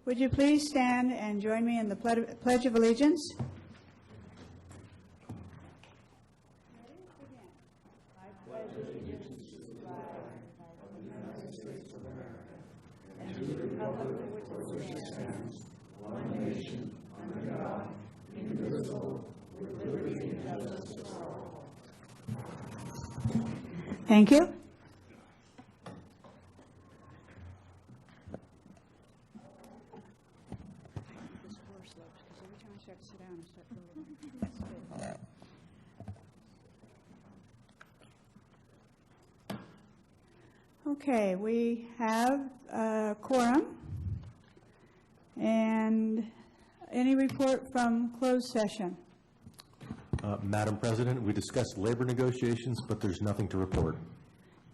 Would you please stand and join me in the Pledge of Allegiance? Thank you. Okay, we have a quorum. And any report from closed session? Madam President, we discussed labor negotiations, but there's nothing to report.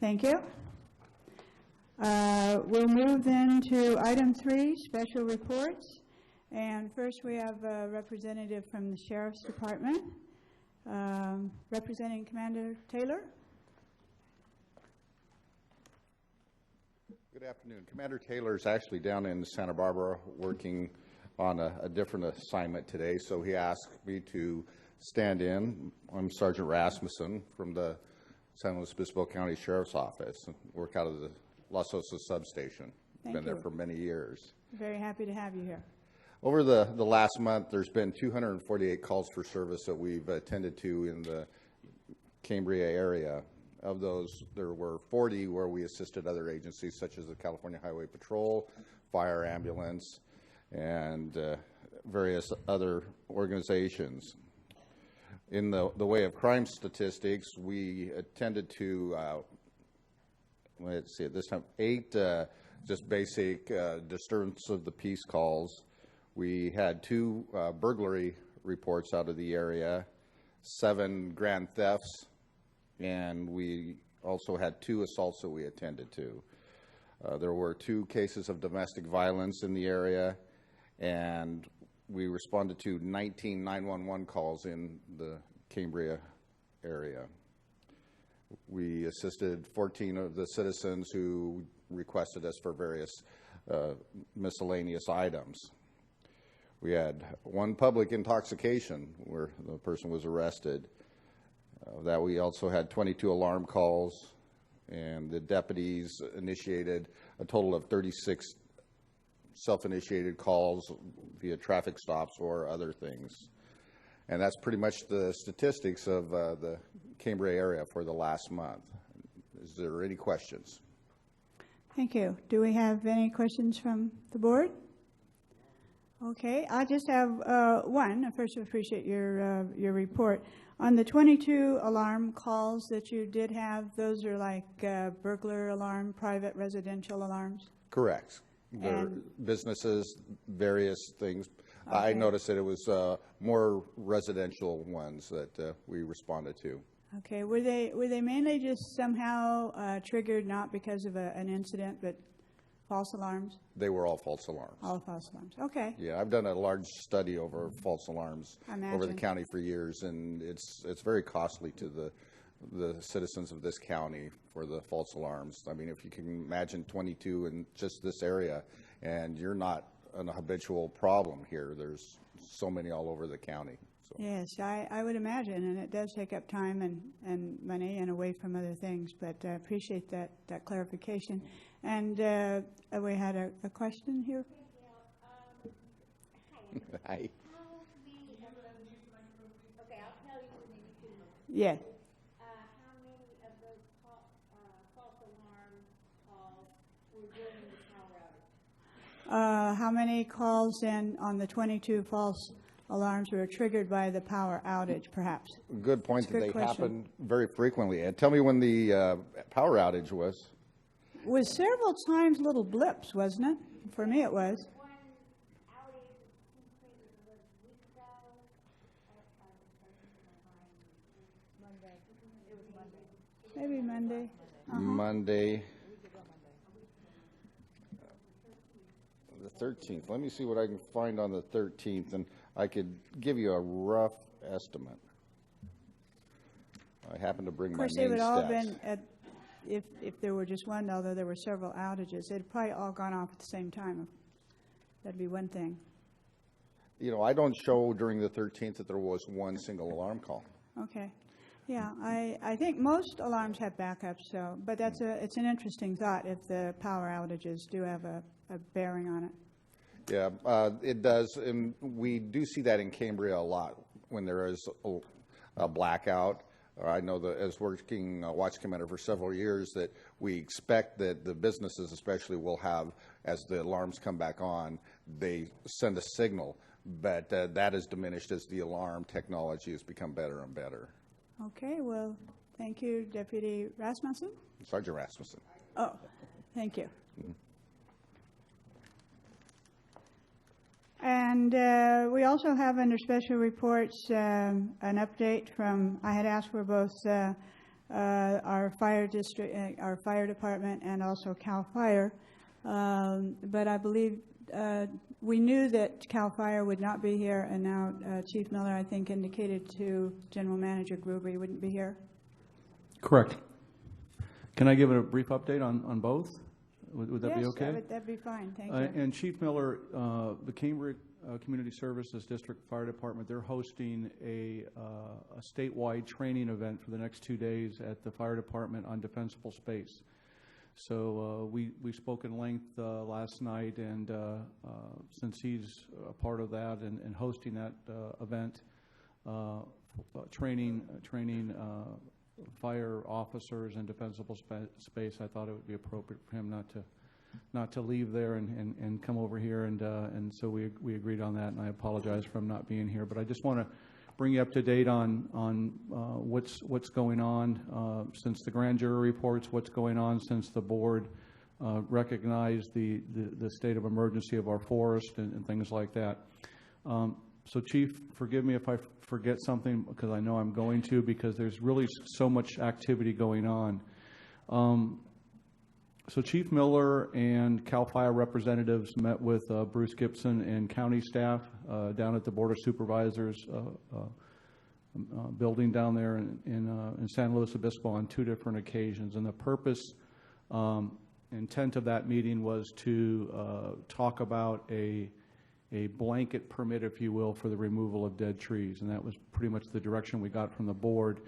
Thank you. We'll move then to item 3, special reports. And first we have a representative from the Sheriff's Department, representing Commander Taylor. Good afternoon. Commander Taylor is actually down in Santa Barbara working on a different assignment today, so he asked me to stand in. I'm Sergeant Rasmussen from the San Luis Obispo County Sheriff's Office, work out of the Los Osos substation. Been there for many years. Very happy to have you here. Over the last month, there's been 248 calls for service that we've attended to in the Cambria area. Of those, there were 40 where we assisted other agencies such as the California Highway Patrol, fire ambulance, and various other organizations. In the way of crime statistics, we attended to, let's see, at this time, 8 just basic disturbance of the peace calls. We had 2 burglary reports out of the area, 7 grand thefts, and we also had 2 assaults that we attended to. There were 2 cases of domestic violence in the area, and we responded to 19 911 calls in the Cambria area. We assisted 14 of the citizens who requested us for various miscellaneous items. We had 1 public intoxication where the person was arrested. That we also had 22 alarm calls, and the deputies initiated a total of 36 self-initiated calls via traffic stops or other things. And that's pretty much the statistics of the Cambria area for the last month. Is there any questions? Thank you. Do we have any questions from the board? Okay, I just have one. First, I appreciate your report. On the 22 alarm calls that you did have, those are like burglar alarm, private residential alarms? Correct. They're businesses, various things. Okay. I noticed that it was more residential ones that we responded to. Okay. Were they mainly just somehow triggered not because of an incident, but false alarms? They were all false alarms. All false alarms. Okay. Yeah, I've done a large study over false alarms over the county for years, and it's very costly to the citizens of this county for the false alarms. I mean, if you can imagine 22 in just this area, and you're not an habitual problem here, there's so many all over the county. So. Yes, I would imagine, and it does take up time and money and away from other things, but I appreciate that clarification. And we had a question here. Hi. Okay, I'll tell you when you can. Yes. How many of those false alarm calls were during the power outage? How many calls in on the 22 false alarms were triggered by the power outage, perhaps? Good point. That they happen very frequently. And tell me when the power outage was. It was several times little blips, wasn't it? For me, it was. One outage, it was a week ago. Monday. It was Monday. Maybe Monday. Monday. The 13th. Let me see what I can find on the 13th, and I could give you a rough estimate. I happen to bring my main stats. Of course, they would all been at, if there were just one, although there were several outages, they'd probably all gone off at the same time. That'd be one thing. You know, I don't show during the 13th that there was one single alarm call. Okay. Yeah, I think most alarms have backups, so, but it's an interesting thought if the power outages do have a bearing on it. Yeah, it does, and we do see that in Cambria a lot when there is a blackout. I know that as working watch commander for several years that we expect that the businesses especially will have, as the alarms come back on, they send a signal, but that is diminished as the alarm technology has become better and better. Okay, well, thank you, Deputy Rasmussen. Sergeant Rasmussen. Oh, thank you. And we also have under special reports an update from, I had asked for both our fire district, our fire department, and also CAL FIRE. But I believe we knew that CAL FIRE would not be here, and now Chief Miller, I think, indicated to General Manager Gruber he wouldn't be here. Correct. Can I give a brief update on both? Would that be okay? Yes, that'd be fine. Thank you. And Chief Miller, the Cambria Community Services District Fire Department, they're hosting a statewide training event for the next 2 days at the fire department on defensible space. So we spoke in length last night, and since he's a part of that and hosting that event, training fire officers in defensible space, I thought it would be appropriate for him not to leave there and come over here, and so we agreed on that, and I apologize for him not being here. But I just want to bring you up to date on what's going on since the grand jury reports, what's going on since the board recognized the state of emergency of our forest and things like that. So Chief, forgive me if I forget something, because I know I'm going to, because there's really so much activity going on. So Chief Miller and CAL FIRE representatives met with Bruce Gibson and county staff down at the Board of Supervisors building down there in San Luis Obispo on 2 different occasions. And the purpose, intent of that meeting was to talk about a blanket permit, if you will, for the removal of dead trees, and that was pretty much the direction we got from the board.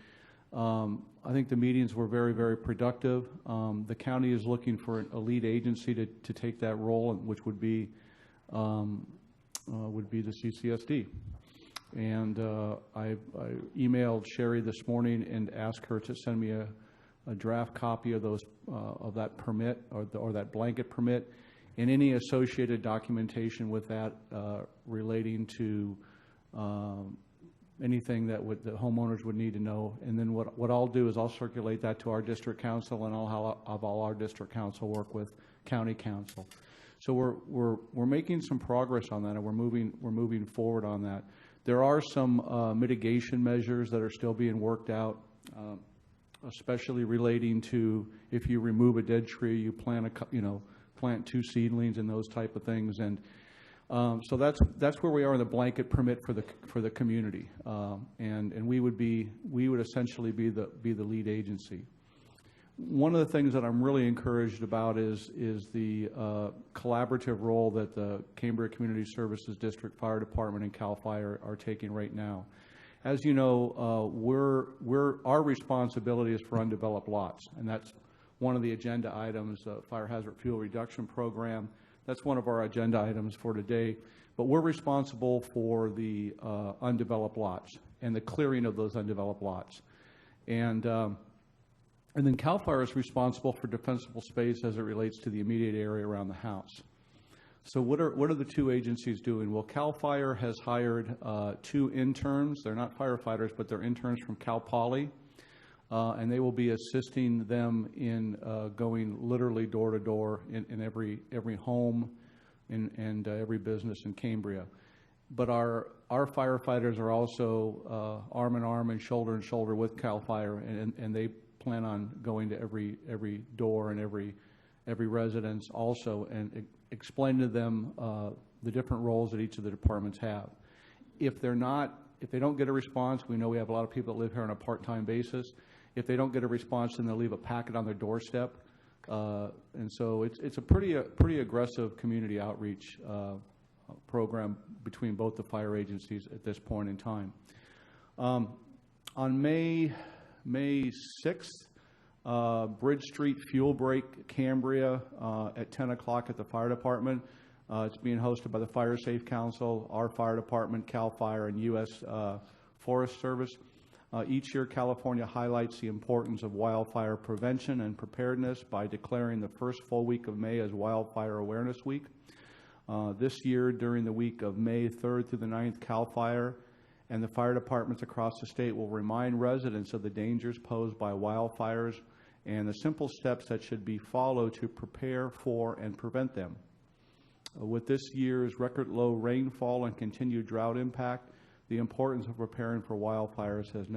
I think the meetings were very, very productive. The county is looking for a lead agency to take that role, which would be the CCSD. And I emailed Sherry this morning and asked her to send me a draft copy of that permit or that blanket permit, and any associated documentation with that relating to anything that the homeowners would need to know. And then what I'll do is I'll circulate that to our district council, and I'll have all our district council work with county council. So we're making some progress on that, and we're moving forward on that. There are some mitigation measures that are still being worked out, especially relating to if you remove a dead tree, you plant plant 2 seedlings and those type of things, and so that's where we are in the blanket permit for the community, and we would essentially be the lead agency. One of the things that I'm really encouraged about is the collaborative role that the Cambria Community Services District Fire Department and CAL FIRE are taking right now. As you know, our responsibility is for undeveloped lots, and that's one of the agenda items, Fire Hazard Fuel Reduction Program. That's one of our agenda items for today. But we're responsible for the undeveloped lots and the clearing of those undeveloped lots. And then CAL FIRE is responsible for defensible space as it relates to the immediate area around the house. So what are the 2 agencies doing? Well, CAL FIRE has hired 2 interns. They're not firefighters, but they're interns from Cal Poly. And they will be assisting them in going literally door to door in every home and every business in Cambria. But our firefighters are also arm in arm and shoulder with CAL FIRE, and they plan on going to every door and every residence also, and explain to them the different roles that each of the departments have. If they don't get a response, we know we have a lot of people that live here on a part-time basis. If they don't get a response, then they'll leave a packet on their doorstep, and so it's a pretty aggressive community outreach program between both the fire agencies at this point in time. On May 6th, Bridge Street Fuel Break, Cambria, at 10 o'clock at the fire department. It's being hosted by the Fire Safe Council, our fire department, CAL FIRE, and U.S. Forest Service. Each year, California highlights the importance of wildfire prevention and preparedness by declaring the first full week of May as Wildfire Awareness Week. This year, during the week of May 3rd through the 9th, CAL FIRE and the fire departments across the state will remind residents of the dangers posed by wildfires and the simple steps that should be followed to prepare for and prevent them. With this year's record low rainfall and continued drought impact, the importance of preparing for wildfires has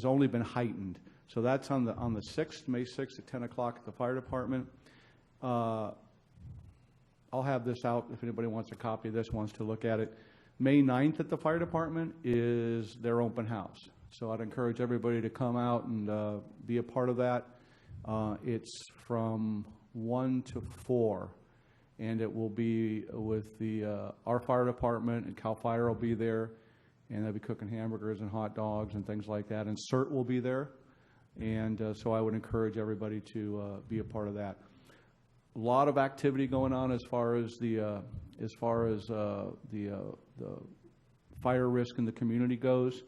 only been heightened. So that's on the 6th, May 6th at 10 o'clock at the fire department. I'll have this out if anybody wants a copy of this, wants to look at it. May 9th at the fire department is their open house. So I'd encourage everybody to come out and be a part of that. It's from 1 to 4. And it will be with our fire department, and CAL FIRE will be there, and they'll be cooking hamburgers and hot dogs and things like that. And CERT will be there, and so I would encourage everybody to be a part of that. A lot of activity going on as far as the fire risk in the community goes.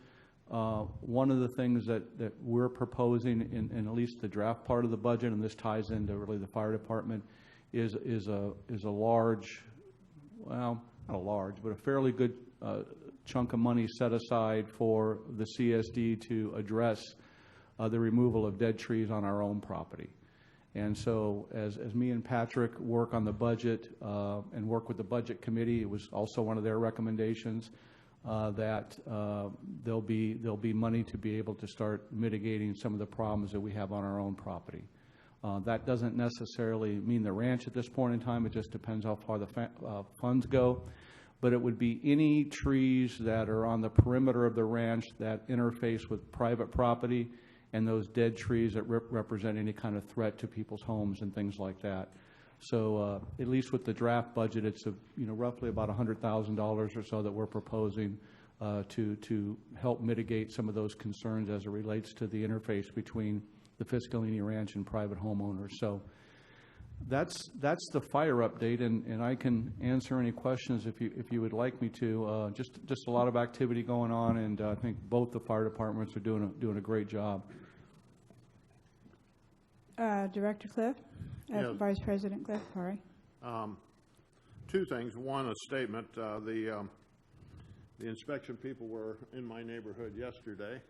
One of the things that we're proposing in at least the draft part of the budget, and this ties into really the fire department, is a large, well, not a large, but a fairly good chunk of money set aside for the CSD to address the removal of dead trees on our own property. And so as me and Patrick work on the budget and work with the budget committee, it was also one of their recommendations that there'll be money to be able to start mitigating some of the problems that we have on our own property. That doesn't necessarily mean the ranch at this point in time. It just depends how far the funds go. But it would be any trees that are on the perimeter of the ranch that interface with private property, and those dead trees that represent any kind of threat to people's homes and things like that. So at least with the draft budget, it's roughly about $100,000 or so that we're proposing to help mitigate some of those concerns as it relates to the interface between the Fiscalini Ranch and private homeowners. So that's the fire update, and I can answer any questions if you would like me to. Just a lot of activity going on, and I think both the fire departments are doing a great job. Director Cliff, Yes. Vice President Cliff, sorry. Two things. One, a statement. The inspection people were in my neighborhood yesterday.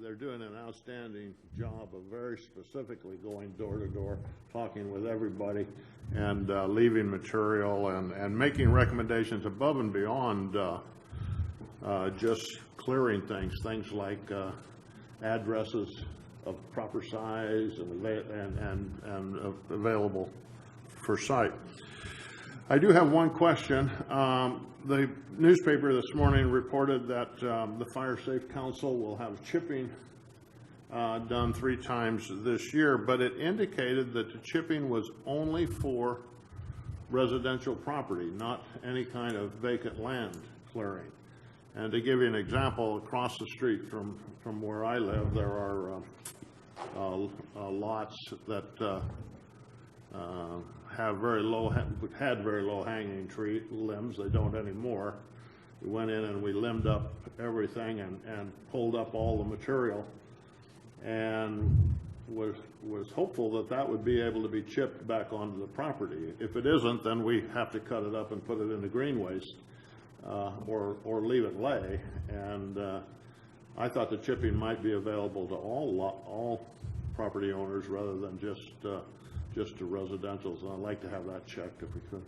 They're doing an outstanding job of very specifically going door to door, talking with everybody, and leaving material and making recommendations above and beyond just clearing things like addresses of proper size and available for site. I do have one question. The newspaper this morning reported that the Fire Safe Council will have chipping done 3 times this year, but it indicated that the chipping was only for residential property, not any kind of vacant land clearing. And to give you an example, across the street from where I live, there are lots that had very low hanging tree limbs. They don't anymore. We went in and we limbed up everything and pulled up all the material, and was hopeful that would be able to be chipped back onto the property. If it isn't, then we have to cut it up and put it in the green waste or leave it lay. And I thought the chipping might be available to all property owners rather than just to residentials, and I'd like to have that checked if we could.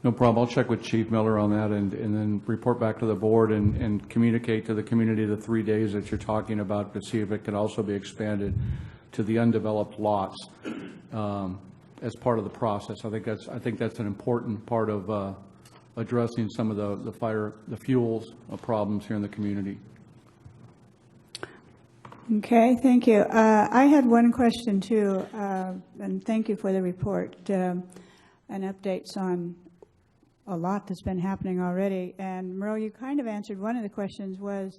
No problem. I'll check with Chief Miller on that and then report back to the board and communicate to the community the 3 days that you're talking about to see if it can also be expanded to the undeveloped lots as part of the process. I think that's an important part of addressing some of the fuels problems here in the community. Okay, thank you. I had one question too, and thank you for the report. and updates on a lot that's been happening already. And Merle, you kind of answered one of the questions was,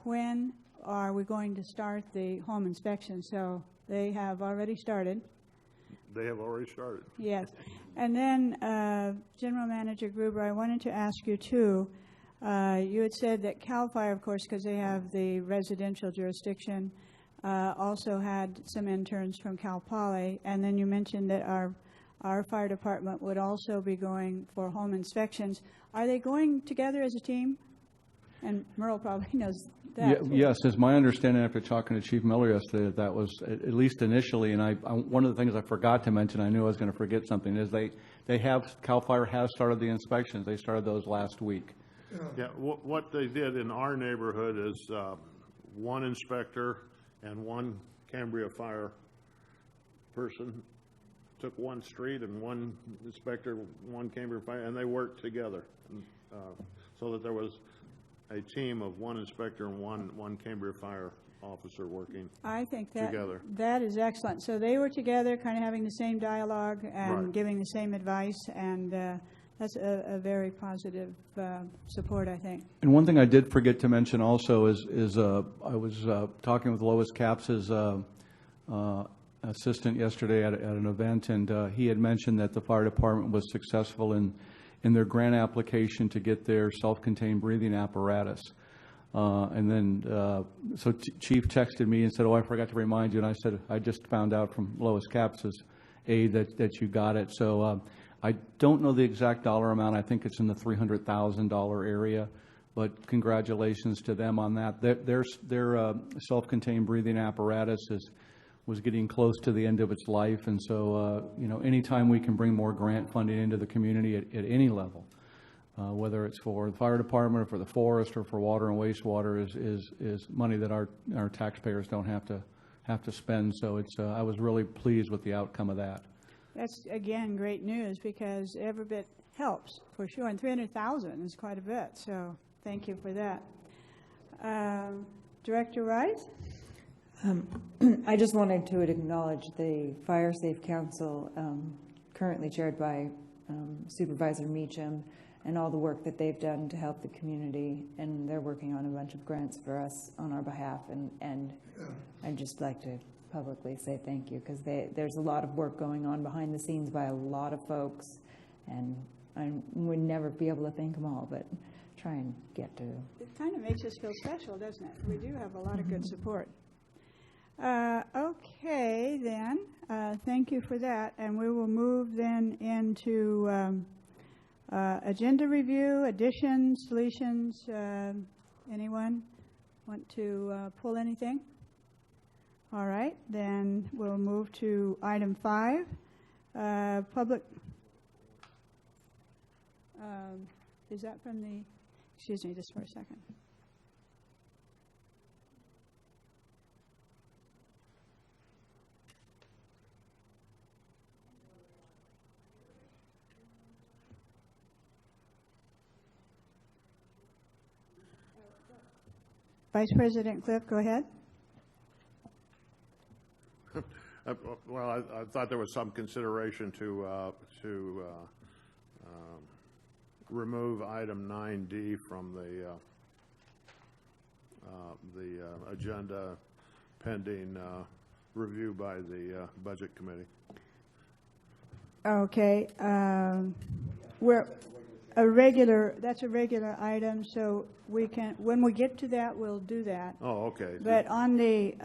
when are we going to start the home inspection? So they have already started. They have already started. Yes. And then, General Manager Gruber, I wanted to ask you too, you had said that CAL FIRE, of course, because they have the residential jurisdiction, also had some interns from Cal Poly, and then you mentioned that our fire department would also be going for home inspections. Are they going together as a team? And Merle probably knows that. Yes, it's my understanding after talking to Chief Miller yesterday that was, at least initially, and one of the things I forgot to mention, I knew I was going to forget something, is CAL FIRE has started the inspections. They started those last week. Yeah, what they did in our neighborhood is one inspector and one Cambria fire person took one street, and one inspector, one Cambria fire, and they worked together, so that there was a team of one inspector and one Cambria fire officer working I think that together. That is excellent. So they were together, kind of having the same dialogue and Right. giving the same advice, and that's a very positive support, I think. And one thing I did forget to mention also is I was talking with Lois Capps' assistant yesterday at an event, and he had mentioned that the fire department was successful in their grant application to get their self-contained breathing apparatus. And then, so Chief texted me and said, "Oh, I forgot to remind you." And I said, "I just found out from Lois Capps' aide that you got it." So I don't know the exact dollar amount. I think it's in the $300,000 area. But congratulations to them on that. Their self-contained breathing apparatus was getting close to the end of its life, and so anytime we can bring more grant funding into the community at any level, whether it's for the fire department or for the forest or for water and wastewater, is money that our taxpayers don't have to spend. So it's I was really pleased with the outcome of that. That's, again, great news, because every bit helps, for sure. And 300,000 is quite a bit, so thank you for that. Director Rice? I just wanted to acknowledge the Fire Safe Council, currently chaired by Supervisor Meacham, and all the work that they've done to help the community. And they're working on a bunch of grants for us on our behalf. And I'd just like to publicly say thank you, because there's a lot of work going on behind the scenes by a lot of folks. And I would never be able to thank them all, but try and get to. It kind of makes us feel special, doesn't it? We do have a lot of good support. Okay, then. Thank you for that. And we will move then into agenda review, additions, deletions. Anyone want to pull anything? All right, then we'll move to item 5, public. Is that from the, excuse me just for a second. Vice President Cliff, go ahead. Well, I thought there was some consideration to remove item 9D from the agenda pending review by the Budget Committee. Okay, that's a regular item, so we can, when we get to that, we'll do that. Oh, okay. But on the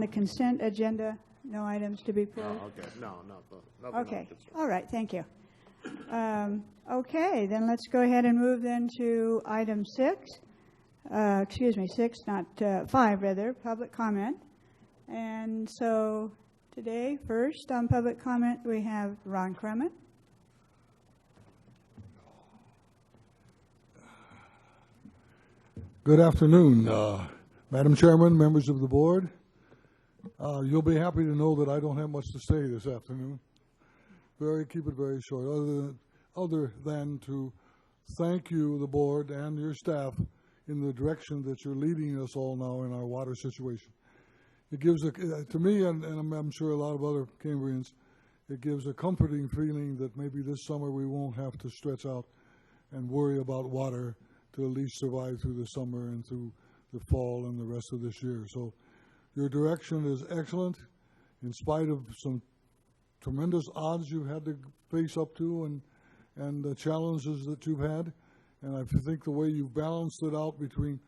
consent agenda, no items to be pulled? Oh, okay. No, nothing. Okay, all right, thank you. Okay, then let's go ahead and move then to item 6. Excuse me, 6, not 5 rather, public comment. And so today, first on public comment, we have Ron Crummett. Good afternoon, Madam Chairman, members of the board. You'll be happy to know that I don't have much to say this afternoon. Keep it very short, other than to thank you, the board, and your staff in the direction that you're leading us all now in our water situation. It gives, to me, and I'm sure a lot of other Cambrians, it gives a comforting feeling that maybe this summer we won't have to stretch out and worry about water to at least survive through the summer and through the fall and the rest of this year. So your direction is excellent in spite of some tremendous odds you've had to face up to and the challenges that you've had. And I think the way you've balanced it out between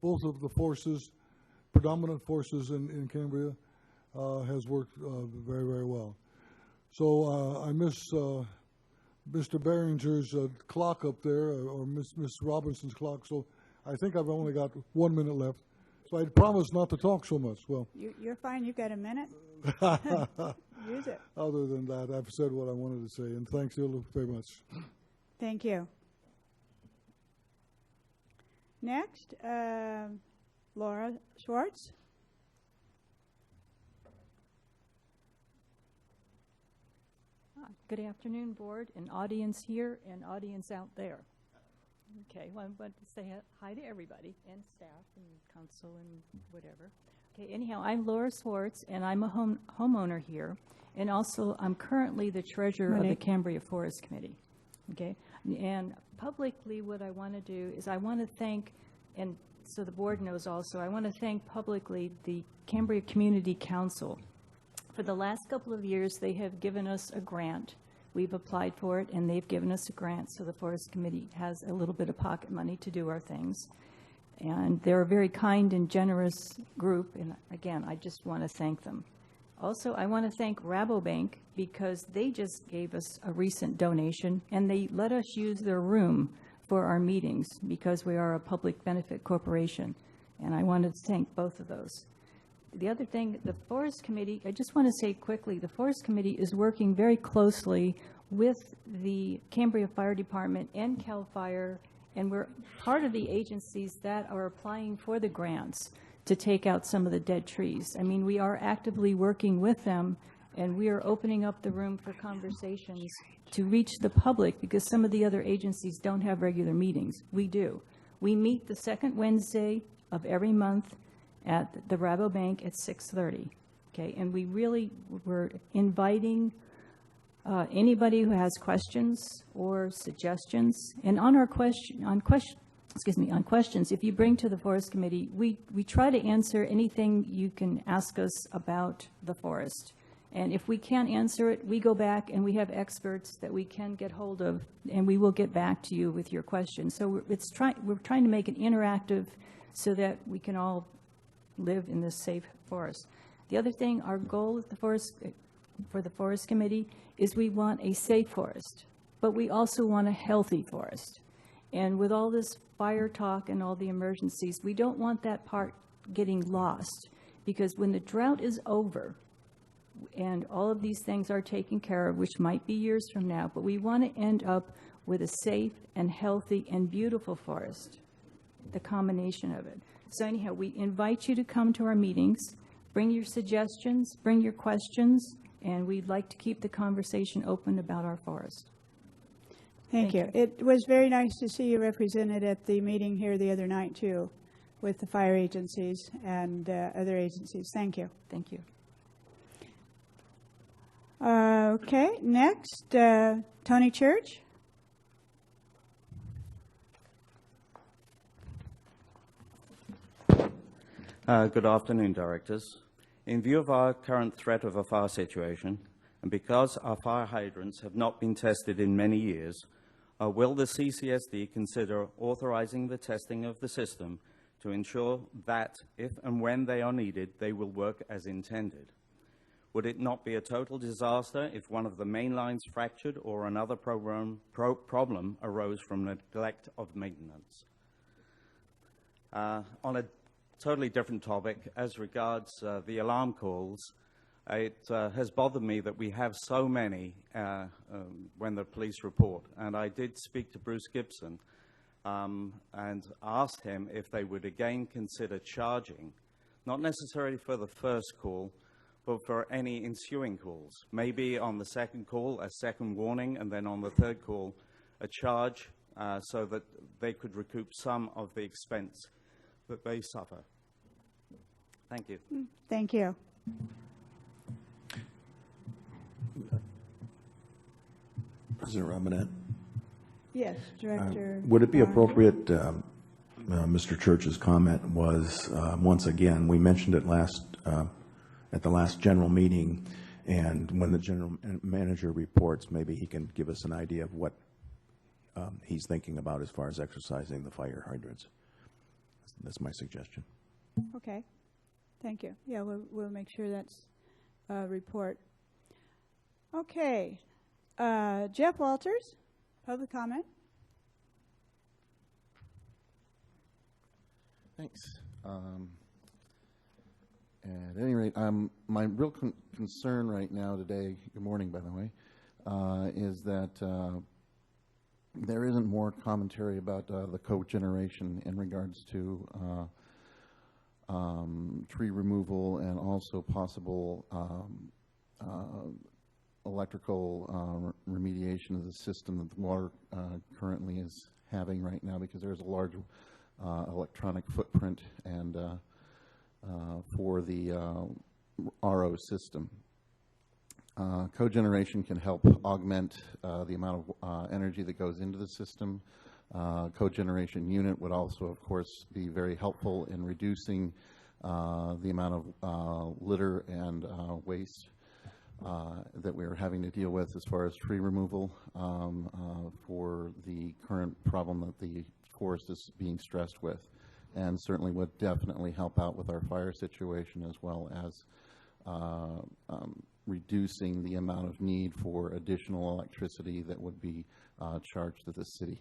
both of the forces, predominant forces in Cambria, has worked very, very well. So I miss Mr. Behringer's clock up there, or Miss Robinson's clock, so I think I've only got 1 minute left. So I promised not to talk so much. Well, You're fine. You've got a minute. Use it. other than that, I've said what I wanted to say, and thanks you very much. Thank you. Next, Laura Schwartz. Good afternoon, Board, and audience here and audience out there. Okay, well, I want to say hi to everybody, and staff, and council, and whatever. Okay, anyhow, I'm Laura Schwartz, and I'm a homeowner here, and also I'm currently the treasurer of the Cambria Forest Committee. Okay, and publicly what I want to do is I want to thank, and so the Board knows also, I want to thank publicly the Cambria Community Council. For the last couple of years, they have given us a grant. We've applied for it, and they've given us a grant, so the Forest Committee has a little bit of pocket money to do our things. And they're a very kind and generous group, and again, I just want to thank them. Also, I want to thank Rabobank because they just gave us a recent donation, and they let us use their room for our meetings because we are a public benefit corporation, and I wanted to thank both of those. The other thing, the Forest Committee, I just want to say quickly, the Forest Committee is working very closely with the Cambria Fire Department and CAL FIRE, and we're part of the agencies that are applying for the grants to take out some of the dead trees. I mean, we are actively working with them, and we are opening up the room for conversations to reach the public because some of the other agencies don't have regular meetings. We do. We meet the second Wednesday of every month at the Rabobank at 6:30, okay? And we're inviting anybody who has questions or suggestions. And on questions, if you bring to the Forest Committee, we try to answer anything you can ask us about the forest. And if we can't answer it, we go back and we have experts that we can get hold of, and we will get back to you with your questions. So we're trying to make it interactive so that we can all live in this safe forest. The other thing, our goal with for the Forest Committee is we want a safe forest, but we also want a healthy forest. And with all this fire talk and all the emergencies, we don't want that part getting lost, because when the drought is over and all of these things are taken care of, which might be years from now, but we want to end up with a safe and healthy and beautiful forest, the combination of it. So anyhow, we invite you to come to our meetings, bring your suggestions, bring your questions, and we'd like to keep the conversation open about our forest. Thank you. It was very nice to see you represented at the meeting here the other night, too, with the fire agencies and other agencies. Thank you. Thank you. Okay, next, Tony Church. Good afternoon, Directors. In view of our current threat of a fire situation, and because our fire hydrants have not been tested in many years, will the CCSD consider authorizing the testing of the system to ensure that, if and when they are needed, they will work as intended? Would it not be a total disaster if one of the main lines fractured or another problem arose from neglect of maintenance? On a totally different topic, as regards the alarm calls, it has bothered me that we have so many when the police report. And I did speak to Bruce Gibson and asked him if they would again consider charging, not necessarily for the first call, but for any ensuing calls. Maybe on the second call, a second warning, and then on the third call, a charge so that they could recoup some of the expense that they suffer. Thank you. Thank you. President Robinette. Yes, Director. Would it be Barnes. appropriate, Mr. Church's comment was, once again, we mentioned it at the last general meeting, and when the general manager reports, maybe he can give us an idea of what he's thinking about as far as exercising the fire hydrants. That's my suggestion. Okay, thank you. Yeah, we'll make sure that's a report. Okay, Jeff Walters, public comment. Thanks. At any rate, my real concern right now today, good morning by the way, is that there isn't more commentary about the cogeneration in regards to tree removal and also possible electrical remediation of the system that the water currently is having right now, because there's a large electronic footprint and for the RO system. Cogeneration can help augment the amount of energy that goes into the system. Cogeneration unit would also, of course, be very helpful in reducing the amount of litter and waste that we're having to deal with as far as tree removal for the current problem that the forest is being stressed with, and certainly would definitely help out with our fire situation, as well as reducing the amount of need for additional electricity that would be charged to the city.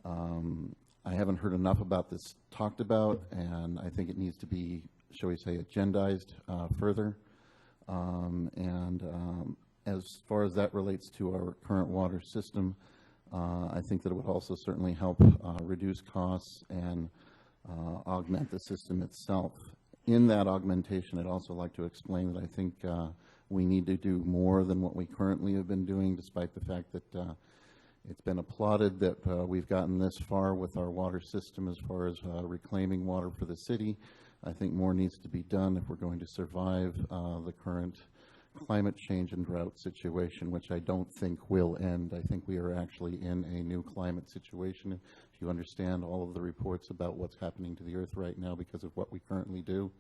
I haven't heard enough about this talked about, and I think it needs to be, shall we say, agendized further. As far as that relates to our current water system, I think that it would also certainly help reduce costs and augment the system itself. In that augmentation, I'd also like to explain that I think we need to do more than what we currently have been doing, despite the fact that it's been applauded that we've gotten this far with our water system as far as reclaiming water for the city. I think more needs to be done if we're going to survive the current climate change and drought situation, which I don't think will end. I think we are actually in a new climate situation. If you understand all of the reports about what's happening to the earth right now because of what we currently do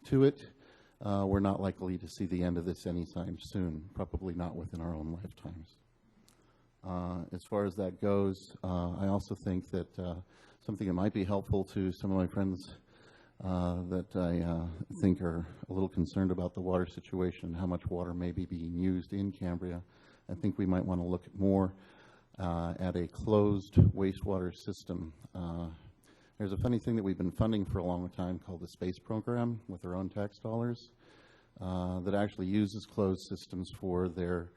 to it, we're not likely to see the end of this anytime soon, probably not within our own lifetimes. As far as that goes, I also think that something that might be helpful to some of my friends that I think are a little concerned about the water situation and how much water may be being used in Cambria. I think we might want to look more at a closed wastewater system. There's a funny thing that we've been funding for a long time called the space program with our own tax dollars that actually uses closed systems for their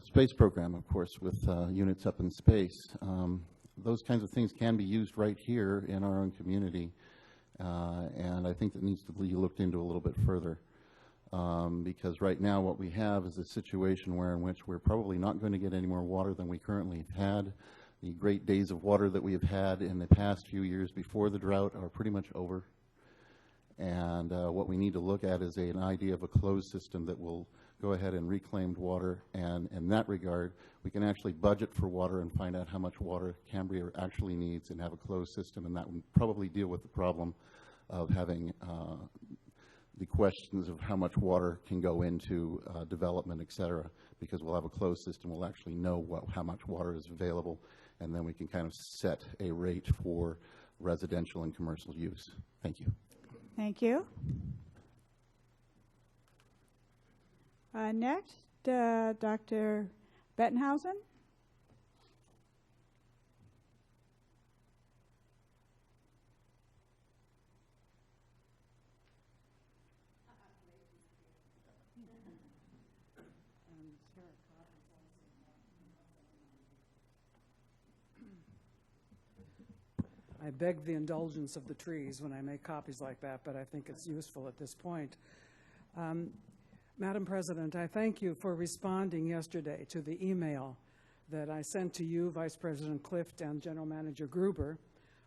space program, of course, with units up in space. Those kinds of things can be used right here in our own community. And I think that needs to be looked into a little bit further, because right now what we have is a situation in which we're probably not going to get any more water than we currently have had. The great days of water that we have had in the past few years before the drought are pretty much over. And what we need to look at is an idea of a closed system that will go ahead and reclaim water, and in that regard, we can actually budget for water and find out how much water Cambria actually needs and have a closed system, and that would probably deal with the problem of having the questions of how much water can go into development, et cetera, because we'll have a closed system. We'll actually know how much water is available, and then we can kind of set a rate for residential and commercial use. Thank you. Thank you. Next, Dr. Bettenhausen. I beg the indulgence of the trees when I make copies like that, but I think it's useful at this point. Madam President, I thank you for responding yesterday to the email that I sent to you, Vice President Clift, and General Manager Gruber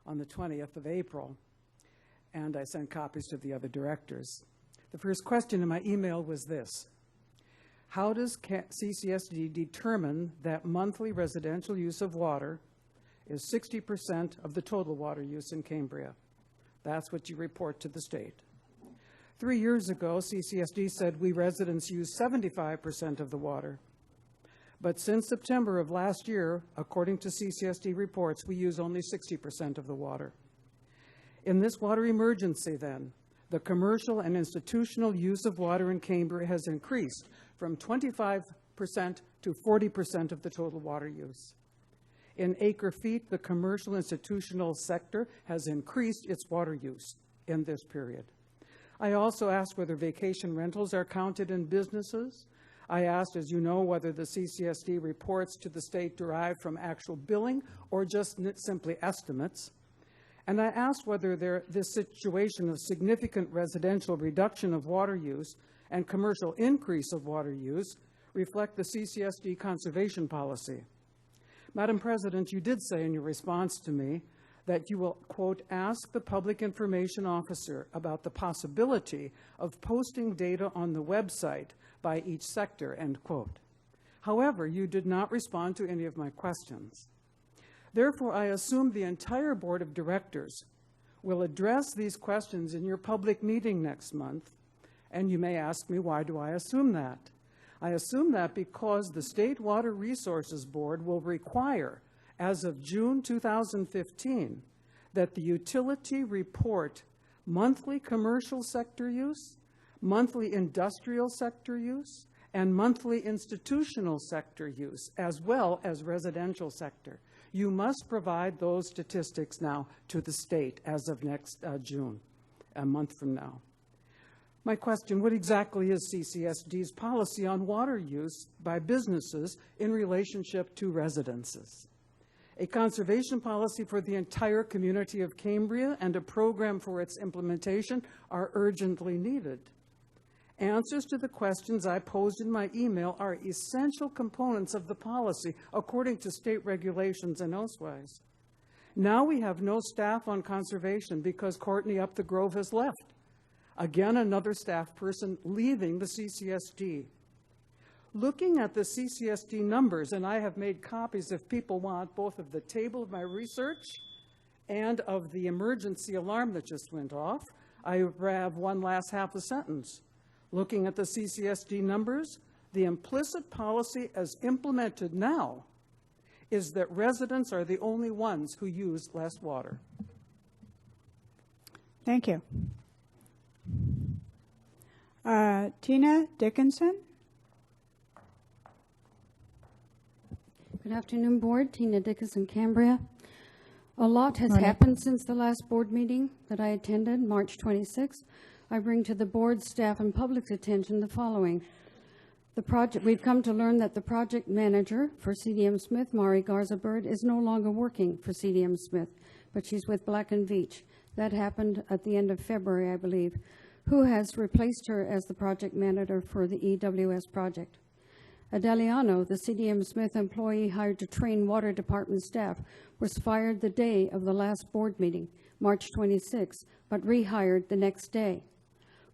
on the 20th of April, and I sent copies to the other directors. The first question in my email was this: how does CCSD determine that monthly residential use of water is 60% of the total water use in Cambria? That's what you report to the state. 3 years ago, CCSD said we residents use 75% of the water. But since September of last year, according to CCSD reports, we use only 60% of the water. In this water emergency, then, the commercial and institutional use of water in Cambria has increased from 25% to 40% of the total water use. In acre feet, the commercial institutional sector has increased its water use in this period. I also asked whether vacation rentals are counted in businesses. I asked, as you know, whether the CCSD reports to the state derive from actual billing or just simply estimates. And I asked whether this situation of significant residential reduction of water use and commercial increase of water use reflect the CCSD conservation policy. Madam President, you did say in your response to me that you will, quote, ask the public information officer about the possibility of posting data on the website by each sector, end quote. However, you did not respond to any of my questions. Therefore, I assume the entire board of directors will address these questions in your public meeting next month, and you may ask me, why do I assume that? I assume that because the State Water Resources Board will require, as of June 2015, that the utility report monthly commercial sector use, monthly industrial sector use, and monthly institutional sector use, as well as residential sector. You must provide those statistics now to the state as of next June, a month from now. My question, what exactly is CCSD's policy on water use by businesses in relationship to residences? A conservation policy for the entire community of Cambria and a program for its implementation are urgently needed. Answers to the questions I posed in my email are essential components of the policy according to state regulations and elsewise. Now we have no staff on conservation because Courtney Up the Grove has left. Again, another staff person leaving the CCSD. Looking at the CCSD numbers, and I have made copies if people want, both of the table of my research and of the emergency alarm that just went off. I have one last half a sentence. Looking at the CCSD numbers, the implicit policy as implemented now is that residents are the only ones who use less water. Thank you. Tina Dickinson. Good afternoon, Board. Tina Dickinson, Cambria. A lot has happened since the last board meeting that I attended, March 26th. I bring to the board, staff, and public's attention the following. We've come to learn that the project manager for CDM Smith, Mari Garza-Bird, is no longer working for CDM Smith, but she's with Black & Veatch. That happened at the end of February, I believe. Who has replaced her as the project manager for the EWS project? Adeliano, the CDM Smith employee hired to train water department staff, was fired the day of the last board meeting, March 26, but rehired the next day.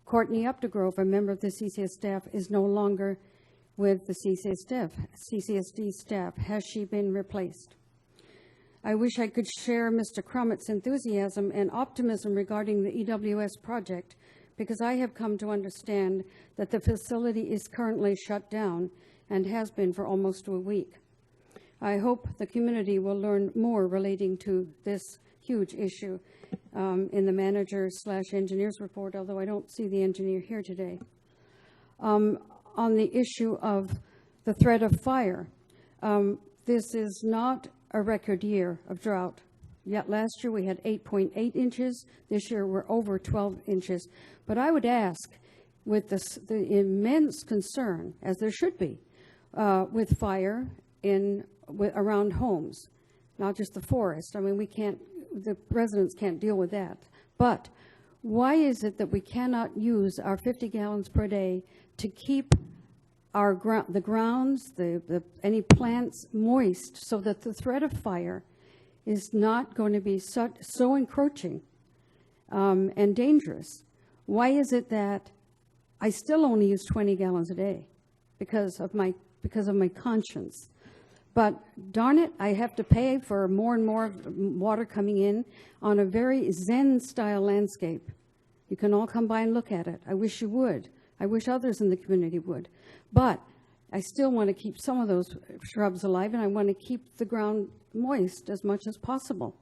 Courtney Updegrove, a member of the CCS staff, is no longer with the CCSD staff. Has she been replaced? I wish I could share Mr. Crumett's enthusiasm and optimism regarding the EWS project, because I have come to understand that the facility is currently shut down and has been for almost a week. I hope the community will learn more relating to this huge issue in the manager/engineer's report, although I don't see the engineer here today. On the issue of the threat of fire, this is not a record year of drought. Yet last year we had 8.8 inches. This year we're over 12 inches. But I would ask, with the immense concern, as there should be, with fire around homes, not just the forest. I mean, the residents can't deal with that. But why is it that we cannot use our 50 gallons per day to keep the grounds, any plants moist, so that the threat of fire is not going to be so encroaching and dangerous? Why is it that I still only use 20 gallons a day? because of my conscience. But darn it, I have to pay for more and more water coming in on a very Zen-style landscape. You can all come by and look at it. I wish you would. I wish others in the community would. But I still want to keep some of those shrubs alive, and I want to keep the ground moist as much as possible.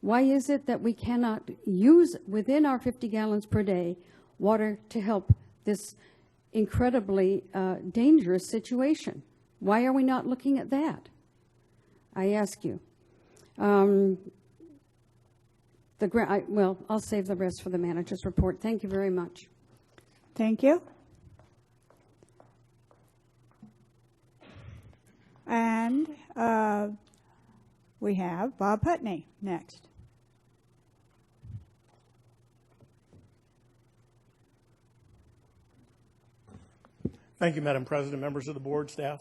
Why is it that we cannot use within our 50 gallons per day water to help this incredibly dangerous situation? Why are we not looking at that? I ask you. Well, I'll save the rest for the manager's report. Thank you very much. Thank you. And we have Bob Putney next. Thank you, Madam President, members of the board, staff.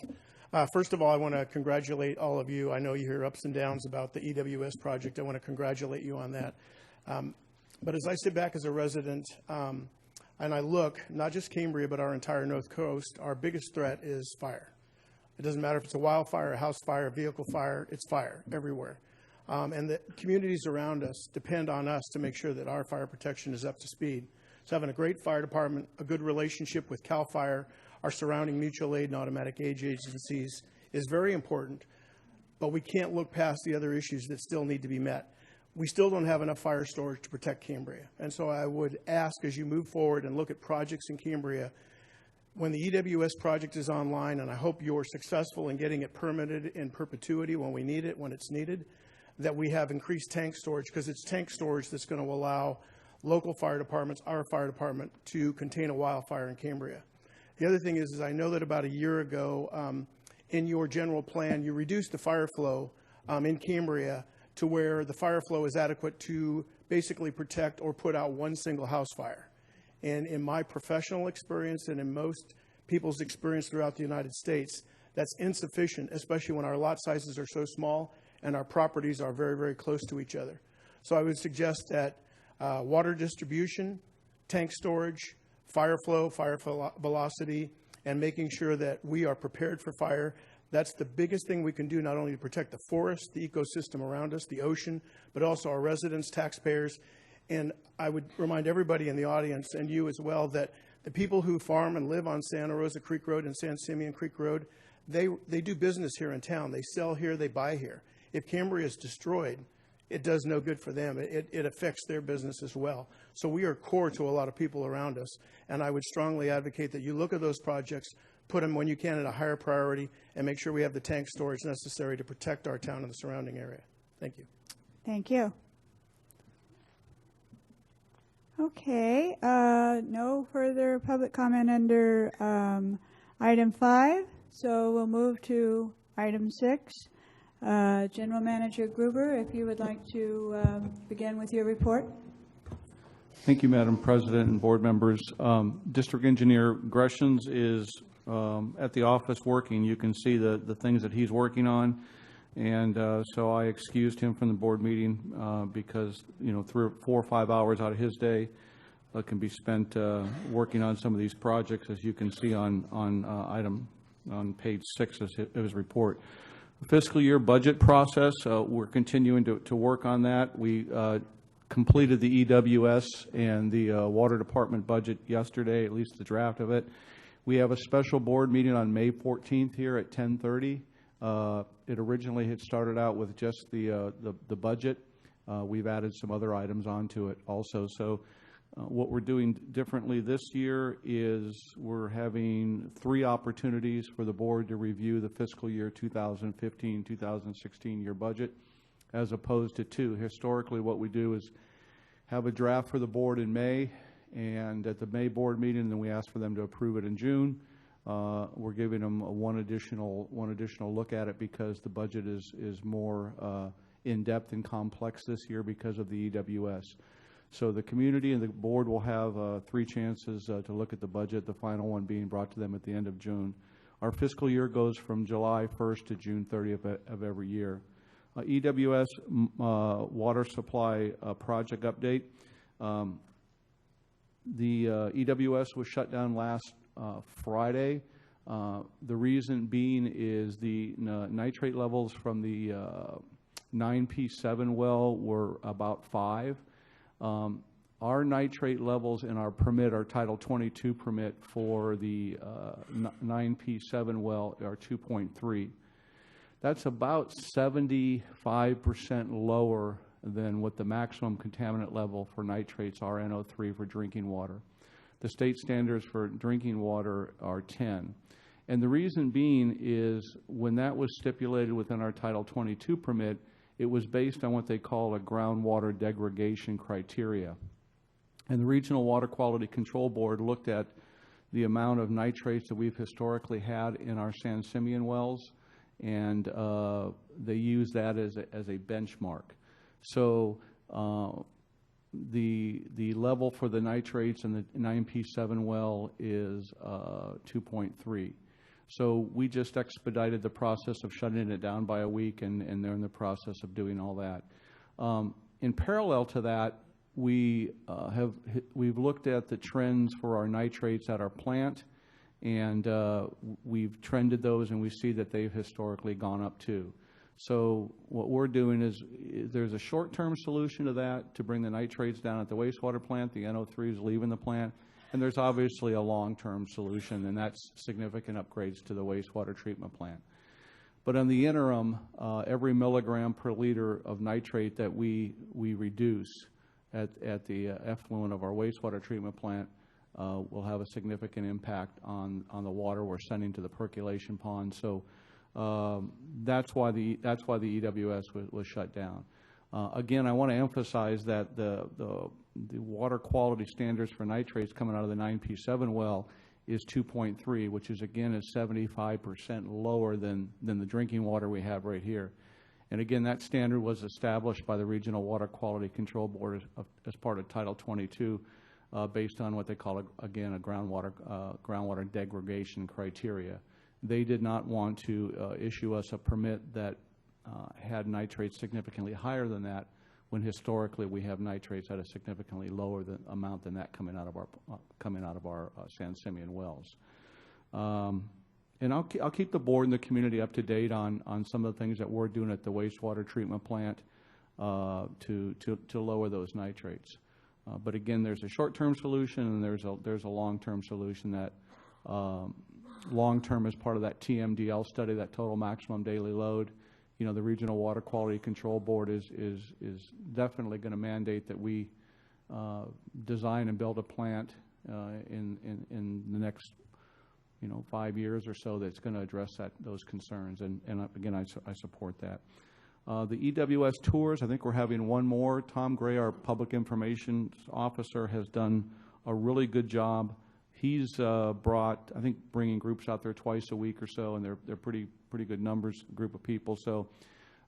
First of all, I want to congratulate all of you. I know you hear ups and downs about the EWS project. I want to congratulate you on that. But as I sit back as a resident and I look, not just Cambria, but our entire North Coast, our biggest threat is fire. It doesn't matter if it's a wildfire, a house fire, a vehicle fire, it's fire everywhere. And the communities around us depend on us to make sure that our fire protection is up to speed. So having a great fire department, a good relationship with CAL FIRE, our surrounding mutual aid and automatic aid agencies is very important, but we can't look past the other issues that still need to be met. We still don't have enough fire storage to protect Cambria. And so I would ask, as you move forward and look at projects in Cambria, when the EWS project is online, and I hope you're successful in getting it permitted in perpetuity when we need it, when it's needed, that we have increased tank storage, because it's tank storage that's going to allow local fire departments, our fire department, to contain a wildfire in Cambria. The other thing is I know that about a year ago, in your general plan, you reduced the fire flow in Cambria to where the fire flow is adequate to basically protect or put out one single house fire. And in my professional experience and in most people's experience throughout the United States, that's insufficient, especially when our lot sizes are so small and our properties are very, very close to each other. So I would suggest that water distribution, tank storage, fire flow, fire velocity, and making sure that we are prepared for fire. That's the biggest thing we can do, not only to protect the forest, the ecosystem around us, the ocean, but also our residents, taxpayers. And I would remind everybody in the audience, and you as well, that the people who farm and live on Santa Rosa Creek Road and San Simeon Creek Road, they do business here in town. They sell here, they buy here. If Cambria is destroyed, it does no good for them. It affects their business as well. So we are core to a lot of people around us, and I would strongly advocate that you look at those projects, put them when you can at a higher priority, and make sure we have the tank storage necessary to protect our town and the surrounding area. Thank you. Thank you. Okay, no further public comment under item 5, so we'll move to item 6. General Manager Gruber, if you would like to begin with your report. Thank you, Madam President and board members. District Engineer Greshams is at the office working. You can see the things that he's working on. And so I excused him from the board meeting because, 4 or 5 hours out of his day can be spent working on some of these projects, as you can see on page 6 of his report. Fiscal year budget process, we're continuing to work on that. We completed the EWS and the Water Department budget yesterday, at least the draft of it. We have a special board meeting on May 14th here at 10:30. It originally had started out with just the budget. We've added some other items onto it also. So what we're doing differently this year is we're having 3 opportunities for the board to review the fiscal year 2015-2016 year budget, as opposed to 2. Historically, what we do is have a draft for the board in May, and at the May board meeting, then we ask for them to approve it in June. We're giving them one additional look at it because the budget is more in-depth and complex this year because of the EWS. So the community and the board will have 3 chances to look at the budget, the final one being brought to them at the end of June. Our fiscal year goes from July 1st to June 30th of every year. EWS water supply project update. The EWS was shut down last Friday. The reason being is the nitrate levels from the 9P7 well were about 5. Our nitrate levels in our permit, our Title 22 permit for the 9P7 well are 2.3. That's about 75% lower than what the maximum contaminant level for nitrates are, NO3, for drinking water. The state standards for drinking water are 10. And the reason being is when that was stipulated within our Title 22 permit, it was based on what they call a groundwater degradation criteria. And the Regional Water Quality Control Board looked at the amount of nitrates that we've historically had in our San Simeon wells, and they use that as a benchmark. So the level for the nitrates in the 9P7 well is 2.3. So we just expedited the process of shutting it down by a week, and they're in the process of doing all that. In parallel to that, we've looked at the trends for our nitrates at our plant, and we've trended those, and we see that they've historically gone up too. So what we're doing is there's a short-term solution to that to bring the nitrates down at the wastewater plant. The NO3 is leaving the plant. And there's obviously a long-term solution, and that's significant upgrades to the wastewater treatment plant. But in the interim, every milligram per liter of nitrate that we reduce at the effluent of our wastewater treatment plant will have a significant impact on the water we're sending to the percolation pond. So that's why the EWS was shut down. Again, I want to emphasize that the water quality standards for nitrates coming out of the 9P7 well is 2.3, which is, again, is 75% lower than the drinking water we have right here. And again, that standard was established by the Regional Water Quality Control Board as part of Title 22, based on what they call, again, a groundwater degradation criteria. They did not want to issue us a permit that had nitrates significantly higher than that, when historically we have nitrates at a significantly lower amount than that coming out of our San Simeon wells. And I'll keep the board and the community up to date on some of the things that we're doing at the wastewater treatment plant to lower those nitrates. But again, there's a short-term solution, and there's a long-term solution that long-term is part of that TMDL study, that total maximum daily load. You know, the Regional Water Quality Control Board is definitely going to mandate that we design and build a plant in the next 5 years or so that's going to address those concerns. And again, I support that. The EWS tours, I think we're having one more. Tom Gray, our Public Information Officer, has done a really good job. He's brought, I think, bringing groups out there twice a week or so, and they're pretty good numbers, group of people. So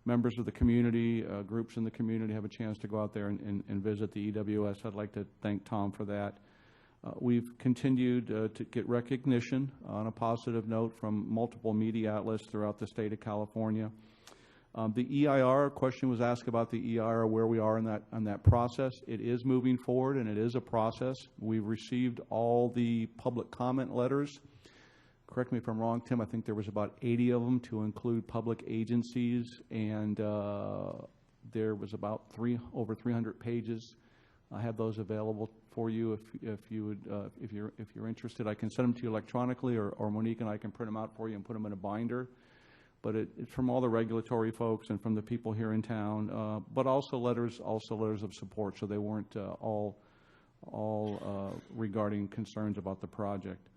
members of the community, groups in the community have a chance to go out there and visit the EWS. I'd like to thank Tom for that. We've continued to get recognition on a positive note from multiple media outlets throughout the state of California. The EIR, question was asked about the EIR, where we are on that process. It is moving forward, and it is a process. We've received all the public comment letters. Correct me if I'm wrong, Tim, I think there was about 80 of them to include public agencies, and there was about over 300 pages. I have those available for you if you're interested. I can send them to you electronically, or Monique and I can print them out for you and put them in a binder. But it's from all the regulatory folks and from the people here in town, but also letters of support. So they weren't all regarding concerns about the project.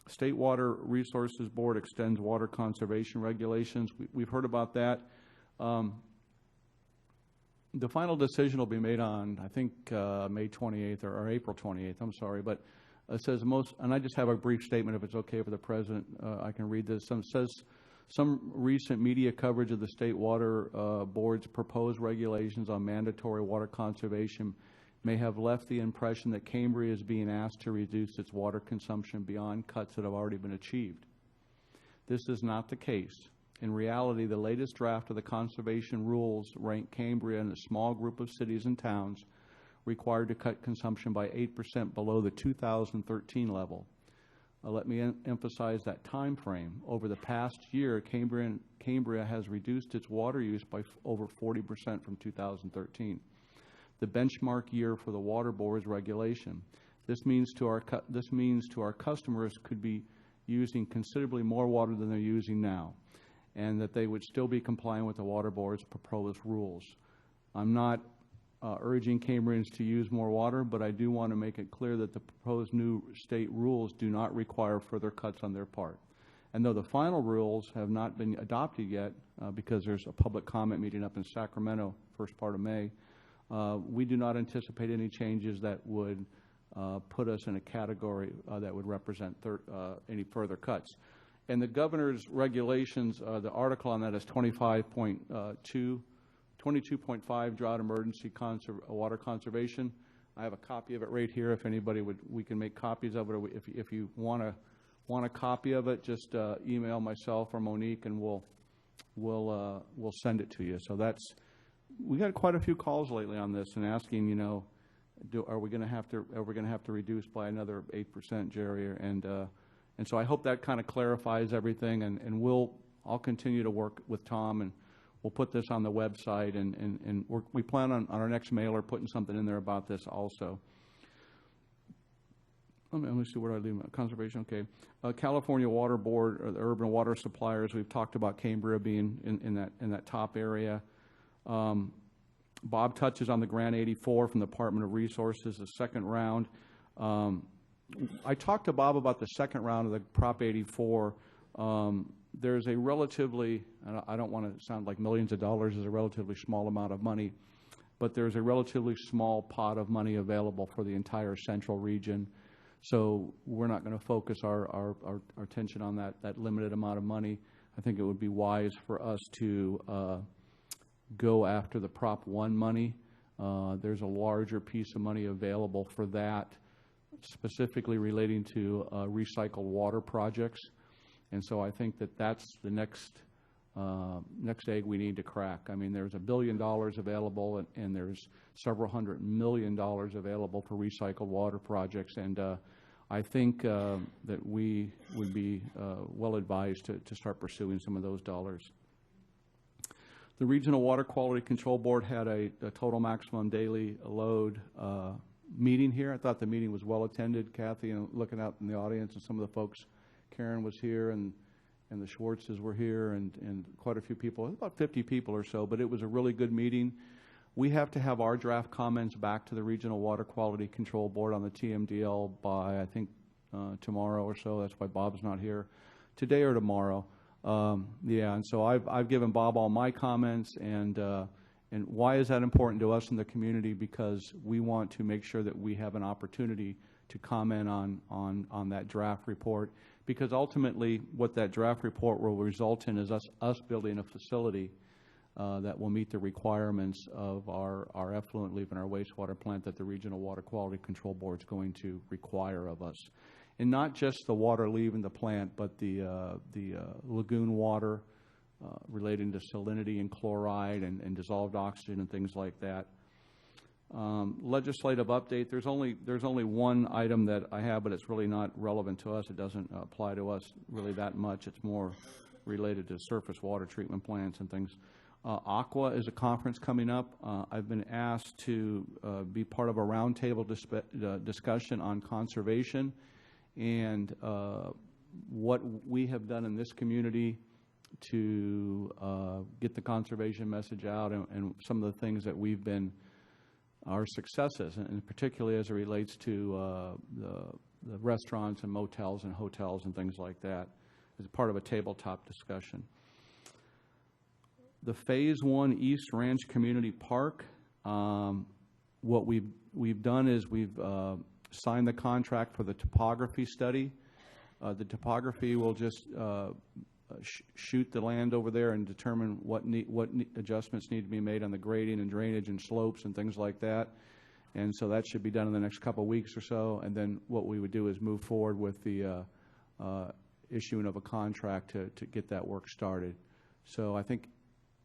State Water Resources Board extends water conservation regulations. We've heard about that. The final decision will be made on, I think, May 28th or April 28th. I'm sorry, but it says and I just have a brief statement if it's okay for the President. I can read this. It says, some recent media coverage of the State Water Board's proposed regulations on mandatory water conservation may have left the impression that Cambria is being asked to reduce its water consumption beyond cuts that have already been achieved. This is not the case. In reality, the latest draft of the conservation rules rank Cambria in a small group of cities and towns required to cut consumption by 8% below the 2013 level. let me emphasize that time frame. Over the past year, Cambria has reduced its water use by over 40% from 2013. The benchmark year for the Water Board's regulation. This means to our customers could be using considerably more water than they're using now, and that they would still be complying with the Water Board's proposed rules. I'm not urging Cambrians to use more water, but I do want to make it clear that the proposed new state rules do not require further cuts on their part. And though the final rules have not been adopted yet, because there's a public comment meeting up in Sacramento first part of May, we do not anticipate any changes that would put us in a category that would represent any further cuts. And the governor's regulations, the article on that is 22.5 drought emergency water conservation. I have a copy of it right here. If anybody we can make copies of it. Or if you want a copy of it, just email myself or Monique, and we'll send it to you. So we got quite a few calls lately on this and asking, you know, are we going to have to reduce by another 8%, Jerry? And so I hope that kind of clarifies everything. And I'll continue to work with Tom, and we'll put this on the website, and we plan on our next mailer putting something in there about this also. Let me see where I leave conservation. Okay, California Water Board, or the urban water suppliers. We've talked about Cambria being in that top area. Bob touches on the Grant 84 from the Department of Resources, the second round. I talked to Bob about the second round of the Prop 84. There's a relatively, I don't want to sound like millions of dollars is a relatively small amount of money, but there's a relatively small pot of money available for the entire central region. So we're not going to focus our attention on that limited amount of money. I think it would be wise for us to go after the Prop 1 money. There's a larger piece of money available for that, specifically relating to recycled water projects. And so I think that's the next egg we need to crack. I mean, there's $1 billion available, and there's several $100 million available for recycled water projects. And I think that we would be well advised to start pursuing some of those dollars. The Regional Water Quality Control Board had a total maximum daily load meeting here. I thought the meeting was well attended. Kathy, looking out in the audience, and some of the folks, Karen was here, and the Schwartzes were here, and quite a few people, about 50 people or so, but it was a really good meeting. We have to have our draft comments back to the Regional Water Quality Control Board on the TMDL by, I think, tomorrow or so. That's why Bob's not here. Today or tomorrow. Yeah, and so I've given Bob all my comments, and why is that important to us in the community? Because we want to make sure that we have an opportunity to comment on that draft report, because ultimately what that draft report will result in is us building a facility that will meet the requirements of our effluent leave and our wastewater plant that the Regional Water Quality Control Board is going to require of us. And not just the water leaving the plant, but the lagoon water relating to salinity and chloride and dissolved oxygen and things like that. Legislative update, there's only one item that I have, but it's really not relevant to us. It doesn't apply to us really that much. It's more related to surface water treatment plants and things. Aqua is a conference coming up. I've been asked to be part of a roundtable discussion on conservation and what we have done in this community to get the conservation message out, and some of the things that we've been our successes, and particularly as it relates to the restaurants and motels and hotels and things like that, as part of a tabletop discussion. The Phase 1 East Ranch Community Park, what we've done is we've signed the contract for the topography study. The topography will just shoot the land over there and determine what adjustments need to be made on the grading and drainage and slopes and things like that. And so that should be done in the next couple of weeks or so. And then what we would do is move forward with the issuing of a contract to get that work started. So I think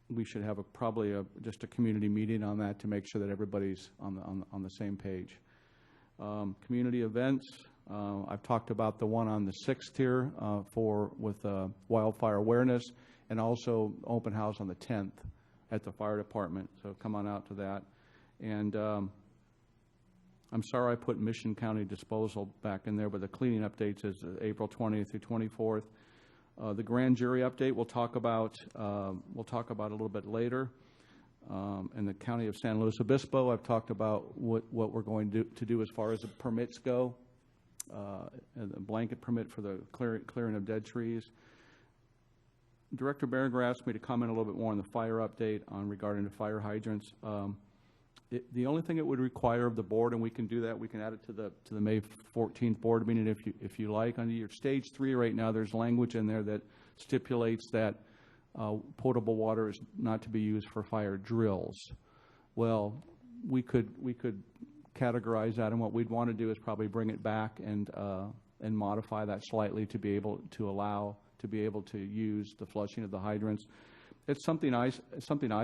we should have probably just a community meeting on that to make sure that everybody's on the same page. Community events, I've talked about the one on the 6th here with wildfire awareness, and also open house on the 10th at the fire department. So come on out to that. And I'm sorry I put Mission County Disposal back in there, but the cleaning updates is April 20th through 24th. The grand jury update we'll talk about a little bit later. In the county of San Luis Obispo, I've talked about what we're going to do as far as the permits go. A blanket permit for the clearing of dead trees. Director Berenger asked me to comment a little bit more on the fire update regarding the fire hydrants. The only thing it would require of the board, and we can do that, we can add it to the May 14th board meeting if you like. Under your stage 3 right now, there's language in there that stipulates that potable water is not to be used for fire drills. Well, we could categorize that, and what we'd want to do is probably bring it back and modify that slightly to be able to use the flushing of the hydrants. It's something I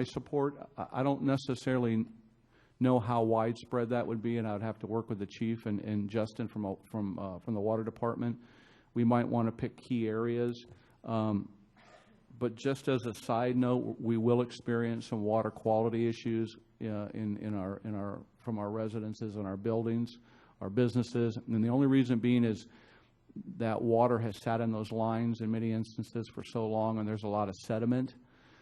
support. I don't necessarily know how widespread that would be, and I would have to work with the chief and Justin from the water department. We might want to pick key areas, but just as a side note, we will experience some water quality issues from our residences and our buildings, our businesses, and the only reason being is that water has sat in those lines in many instances for so long, and there's a lot of sediment.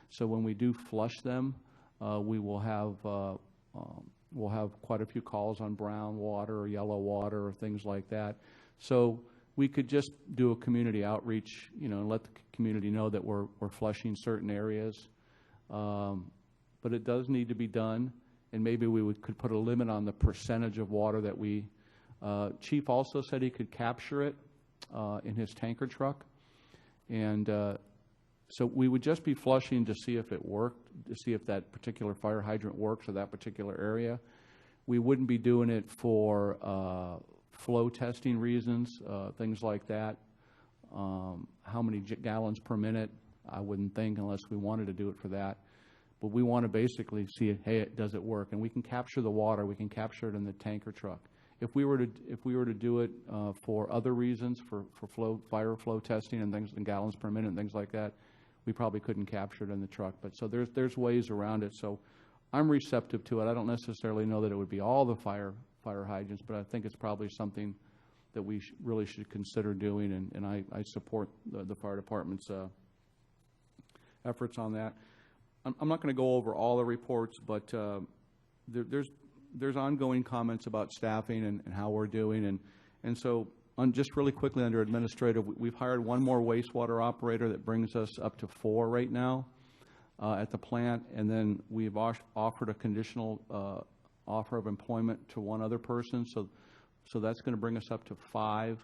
So when we do flush them, we'll have quite a few calls on brown water or yellow water or things like that. So we could just do a community outreach, and let the community know that we're flushing certain areas. But it does need to be done, and maybe we could put a limit on the percentage of water that we. Chief also said he could capture it in his tanker truck, and so we would just be flushing to see if it worked, to see if that particular fire hydrant works or that particular area. We wouldn't be doing it for flow testing reasons, things like that. How many gallons per minute, I wouldn't think, unless we wanted to do it for that. But we want to basically see, hey, does it work? And we can capture the water. We can capture it in the tanker truck. If we were to do it for other reasons, for fire flow testing and things, and gallons per minute and things like that, we probably couldn't capture it in the truck. But so there's ways around it. So I'm receptive to it. I don't necessarily know that it would be all the fire hydrants, but I think it's probably something that we really should consider doing, and I support the fire department's efforts on that. I'm not going to go over all the reports, but there's ongoing comments about staffing and how we're doing, and so just really quickly under administrative, we've hired one more wastewater operator that brings us up to 4 right now at the plant, and then we've offered a conditional offer of employment to one other person, so that's going to bring us up to 5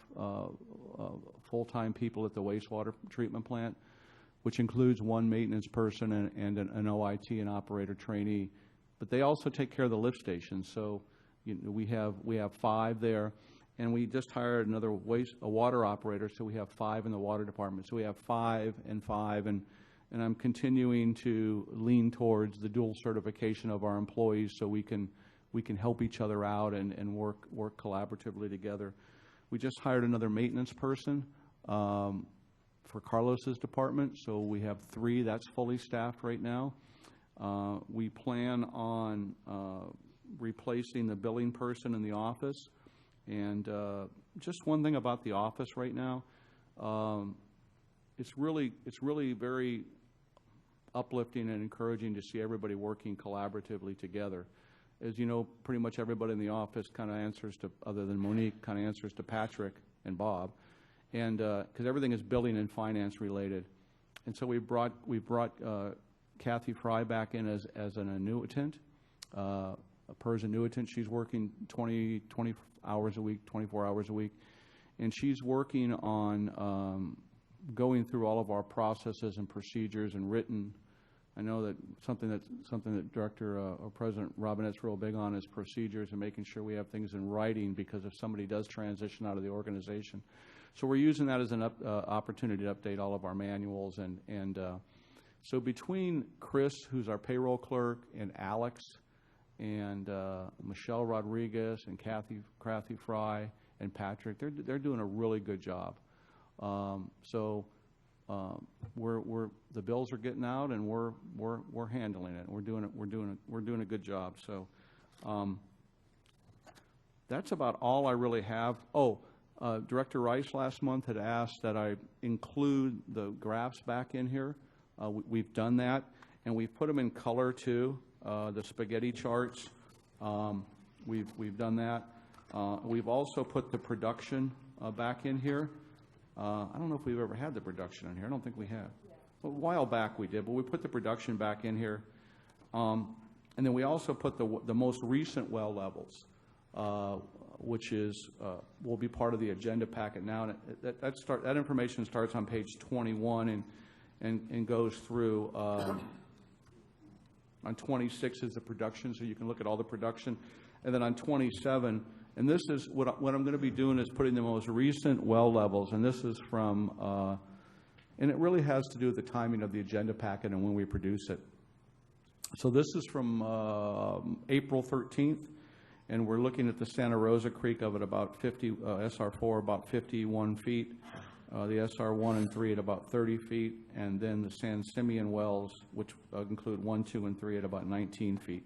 full-time people at the wastewater treatment plant, which includes 1 maintenance person and an OIT and operator trainee. But they also take care of the lift stations. So we have 5 there, and we just hired another a water operator, so we have 5 in the water department. So we have 5 and 5, and I'm continuing to lean towards the dual certification of our employees, so we can help each other out and work collaboratively together. We just hired another maintenance person for Carlos's department, so we have 3 that's fully staffed right now. We plan on replacing the billing person in the office, and just one thing about the office right now, it's really very uplifting and encouraging to see everybody working collaboratively together. As you know, pretty much everybody in the office kind of answers to, other than Monique, kind of answers to Patrick and Bob, and because everything is billing and finance related, and so we brought Kathy Fry back in as an annuitant, a PERS annuitant. She's working 20 hours a week, 24 hours a week, and she's working on going through all of our processes and procedures and written. I know that something that Director or President Robinette's real big on is procedures and making sure we have things in writing, because if somebody does transition out of the organization. So we're using that as an opportunity to update all of our manuals. And so between Chris, who's our payroll clerk, and Alex, and Michelle Rodriguez, and Kathy Fry, and Patrick. They're doing a really good job. The bills are getting out, and we're handling it. We're doing a good job. So that's about all I really have. Oh, Director Rice last month had asked that I include the graphs back in here. We've done that, and we've put them in color too. The spaghetti charts. We've done that. We've also put the production back in here. I don't know if we've ever had the production in here. I don't think we have. A while back we did, but we put the production back in here. And then we also put the most recent well levels, which is will be part of the agenda packet now. And that information starts on page 21 and goes through. On 26 is the production, so you can look at all the production. And then on 27, and this is what I'm going to be doing is putting the most recent well levels, and this is from, and it really has to do with the timing of the agenda packet and when we produce it. So this is from April 13th, and we're looking at the Santa Rosa Creek of at about 50, SR4 about 51 feet, the SR1 and 3 at about 30 feet, and then the San Simeon wells, which include 1, 2, and 3 at about 19 feet.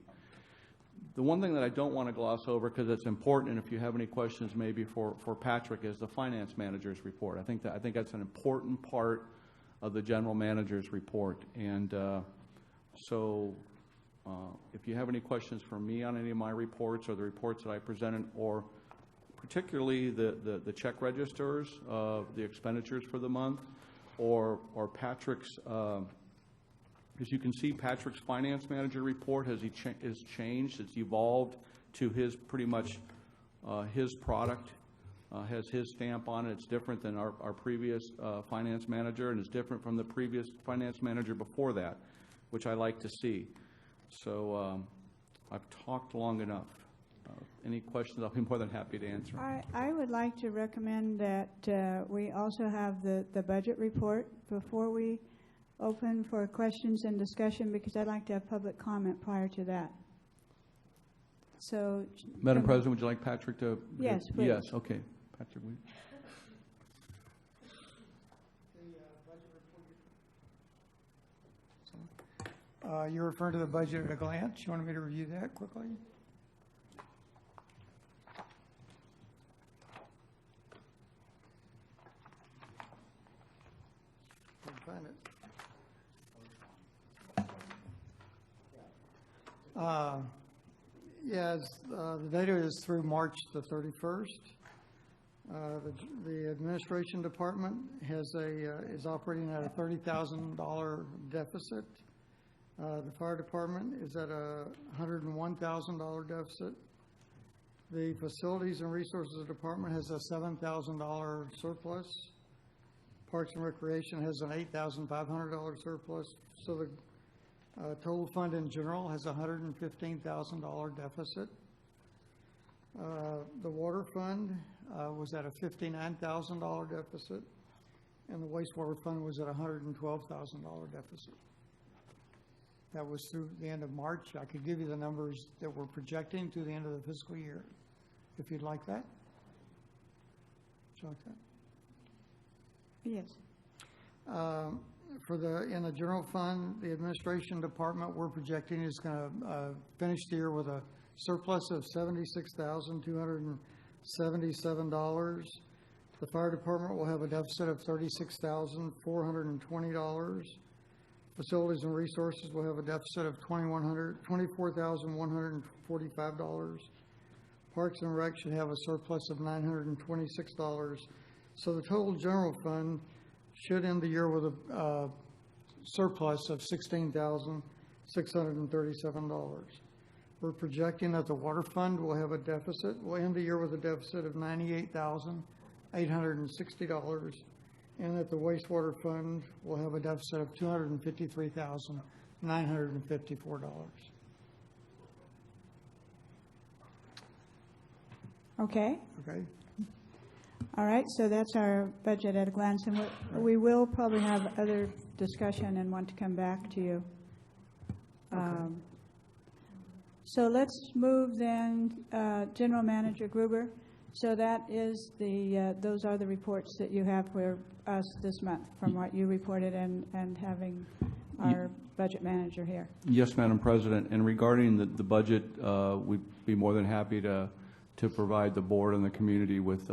The one thing that I don't want to gloss over, because it's important, and if you have any questions maybe for Patrick, is the finance manager's report. I think that's an important part of the general manager's report. And if you have any questions for me on any of my reports or the reports that I presented, or particularly the check registers of the expenditures for the month, or Patrick's, as you can see, Patrick's finance manager report has changed. It's evolved to his pretty much his product, has his stamp on it. It's different than our previous finance manager, and it's different from the previous finance manager before that, which I like to see. So I've talked long enough. Any questions, I'll be more than happy to answer. I would like to recommend that we also have the budget report before we open for questions and discussion, because I'd like to have public comment prior to that. So, Madam President, would you like Patrick to? Yes, please. Yes, okay. Patrick, will you? You're referring to the budget at a glance. You wanted me to review that quickly? Find it. The data is through March the 31st. The administration department is operating at a $30,000 deficit. The fire department is at a $101,000 deficit. The facilities and resources department has a $7,000 surplus. Parks and Recreation has an $8,500 surplus. So the total fund in general has a $115,000 deficit. The water fund was at a $59,000 deficit, and the wastewater fund was at a $112,000 deficit. That was through the end of March. I could give you the numbers that we're projecting to the end of the fiscal year, if you'd like that. Would you like that? Yes. In the general fund, the administration department we're projecting is going to finish the year with a surplus of $76,277. The fire department will have a deficit of $36,420. Facilities and resources will have a deficit of $24,145. Parks and Rec should have a surplus of $926. So the total general fund should end the year with a surplus of $16,637. We're projecting that the water fund will have a deficit. We'll end the year with a deficit of $98,860, and that the wastewater fund will have a deficit of $253,954. Okay. Okay. All right, so that's our budget at a glance, and we will probably have other discussion and want to come back to you. Okay. So let's move then, General Manager Gruber. So that is those are the reports that you have for us this month, from what you reported and having our budget manager here. Yes, Madam President. And regarding the budget, we'd be more than happy to provide the board and the community with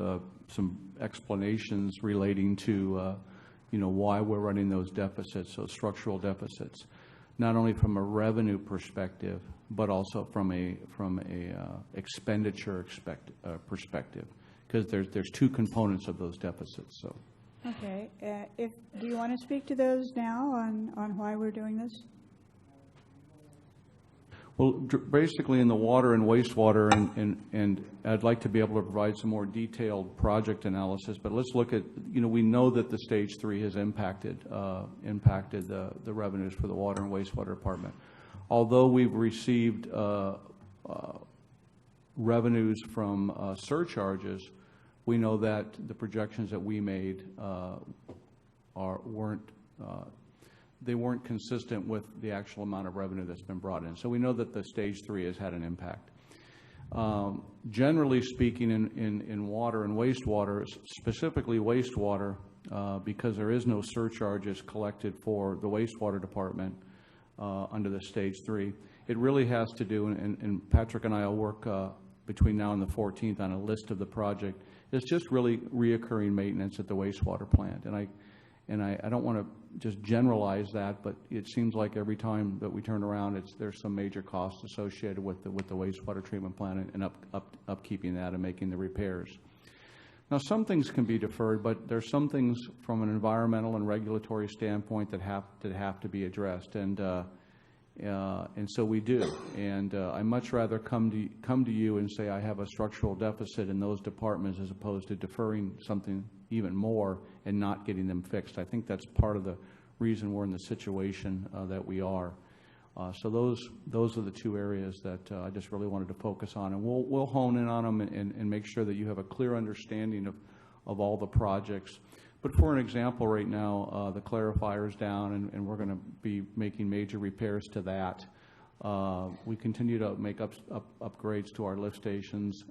some explanations relating to why we're running those deficits, those structural deficits, not only from a revenue perspective, but also from a expenditure perspective, because there's two components of those deficits. So. Okay. Do you want to speak to those now on why we're doing this? Well, basically in the water and wastewater, and I'd like to be able to provide some more detailed project analysis, but let's look at, we know that the Stage 3 has impacted the revenues for the water and wastewater department. Although we've received revenues from surcharges, we know that the projections that we made weren't consistent with the actual amount of revenue that's been brought in. So we know that the Stage 3 has had an impact. Generally speaking, in water and wastewater, specifically wastewater, because there is no surcharges collected for the wastewater department under the Stage 3, it really has to do, and Patrick and I will work between now and the 14th on a list of the project. It's just really reoccurring maintenance at the wastewater plant. And I don't want to just generalize that, but it seems like every time that we turn around, there's some major costs associated with the wastewater treatment plant and upkeeping that and making the repairs. Now, some things can be deferred, but there's some things from an environmental and regulatory standpoint that have to be addressed, and so we do. And I much rather come to you and say I have a structural deficit in those departments as opposed to deferring something even more and not getting them fixed. I think that's part of the reason we're in the situation that we are. So those are the two areas that I just really wanted to focus on, and we'll hone in on them and make sure that you have a clear understanding of all the projects. But for an example, right now, the clarifier is down, and we're going to be making major repairs to that. We continue to make upgrades to our lift stations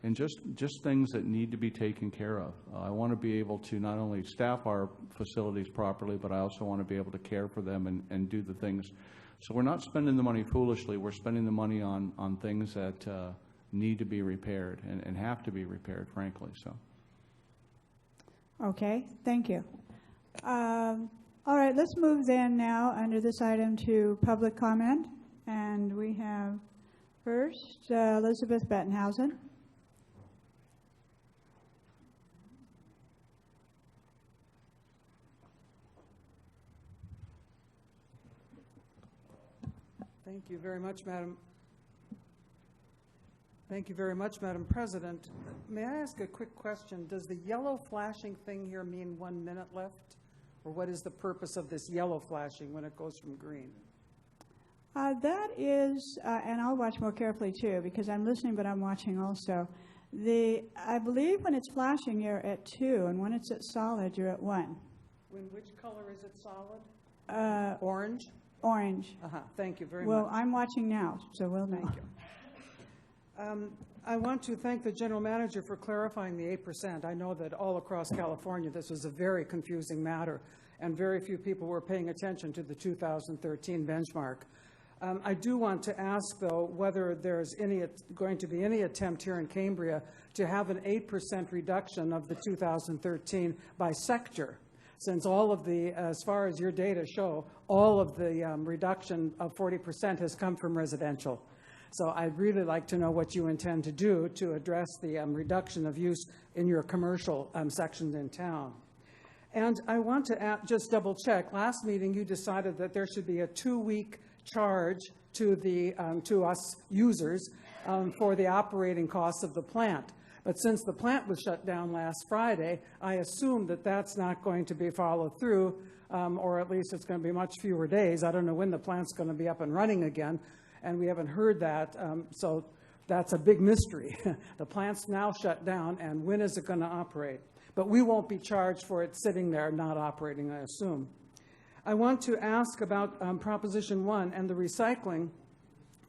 and just things that need to be taken care of. I want to be able to not only staff our facilities properly, but I also want to be able to care for them and do the things. So we're not spending the money foolishly. We're spending the money on things that need to be repaired and have to be repaired, frankly. So. Okay, thank you. All right, let's move then now under this item to public comment. And we have first Elizabeth Bettenhausen. Thank you very much, Madam. Thank you very much, Madam President. May I ask a quick question? Does the yellow flashing thing here mean 1 minute left? Or what is the purpose of this yellow flashing when it goes from green? That is, and I'll watch more carefully too, because I'm listening, but I'm watching also. I believe when it's flashing, you're at 2, and when it's at solid, you're at 1. Which color is it solid? Orange? Orange. Thank you very much. Well, I'm watching now, so we'll know. Thank you. I want to thank the General Manager for clarifying the 8%. I know that all across California this was a very confusing matter, and very few people were paying attention to the 2013 benchmark. I do want to ask, though, whether there's going to be any attempt here in Cambria to have an 8% reduction of the 2013 by sector, since all of the, as far as your data show, all of the reduction of 40% has come from residential. So I'd really like to know what you intend to do to address the reduction of use in your commercial sections in town. And I want to just double check. Last meeting you decided that there should be a 2-week charge to us users for the operating costs of the plant. But since the plant was shut down last Friday, I assume that that's not going to be followed through, or at least it's going to be much fewer days. I don't know when the plant's going to be up and running again, and we haven't heard that, so that's a big mystery. The plant's now shut down, and when is it going to operate? But we won't be charged for it sitting there not operating, I assume. I want to ask about Proposition 1 and the recycling.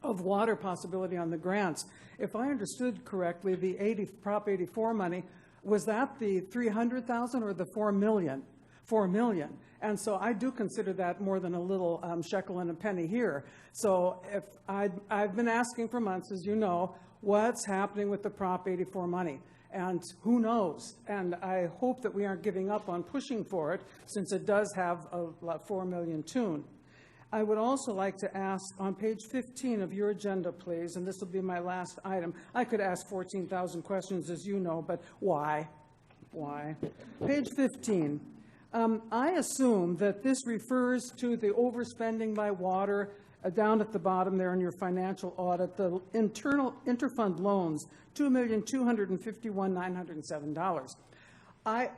of water possibility on the grants. If I understood correctly, the Prop 84 money, was that the 300,000 or the 4 million? 4 million. And so I do consider that more than a little shekel and a penny here. So if I've been asking for months, as you know, what's happening with the Prop 84 money? And who knows? And I hope that we aren't giving up on pushing for it, since it does have a 4 million tune. I would also like to ask on page 15 of your agenda, please, and this will be my last item. I could ask 14,000 questions, as you know, but why? Why? Page 15. I assume that this refers to the overspending by water down at the bottom there in your financial audit, the interfund loans, $2,251,907. I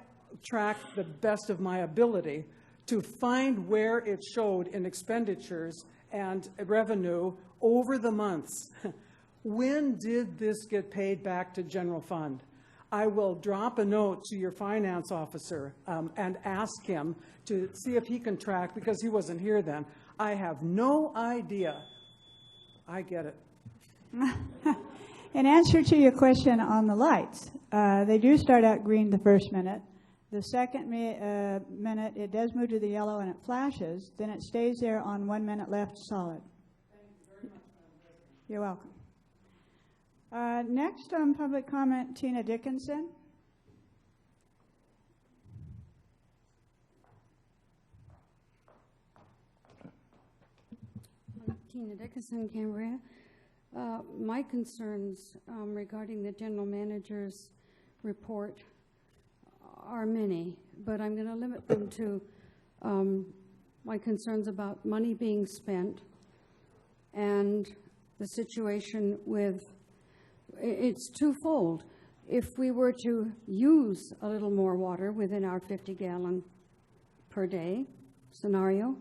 tracked the best of my ability to find where it showed in expenditures and revenue over the months. When did this get paid back to general fund? I will drop a note to your finance officer and ask him to see if he can track, because he wasn't here then. I have no idea. I get it. In answer to your question on the lights, they do start out green the first minute. The second minute, it does move to the yellow and it flashes. Then it stays there on 1 minute left solid. Thank you very much, Madam President. You're welcome. Next on public comment, Tina Dickinson. Tina Dickinson, Cambria. My concerns regarding the general manager's report are many, but I'm going to limit them to my concerns about money being spent and the situation with, it's twofold. If we were to use a little more water within our 50-gallon per day scenario,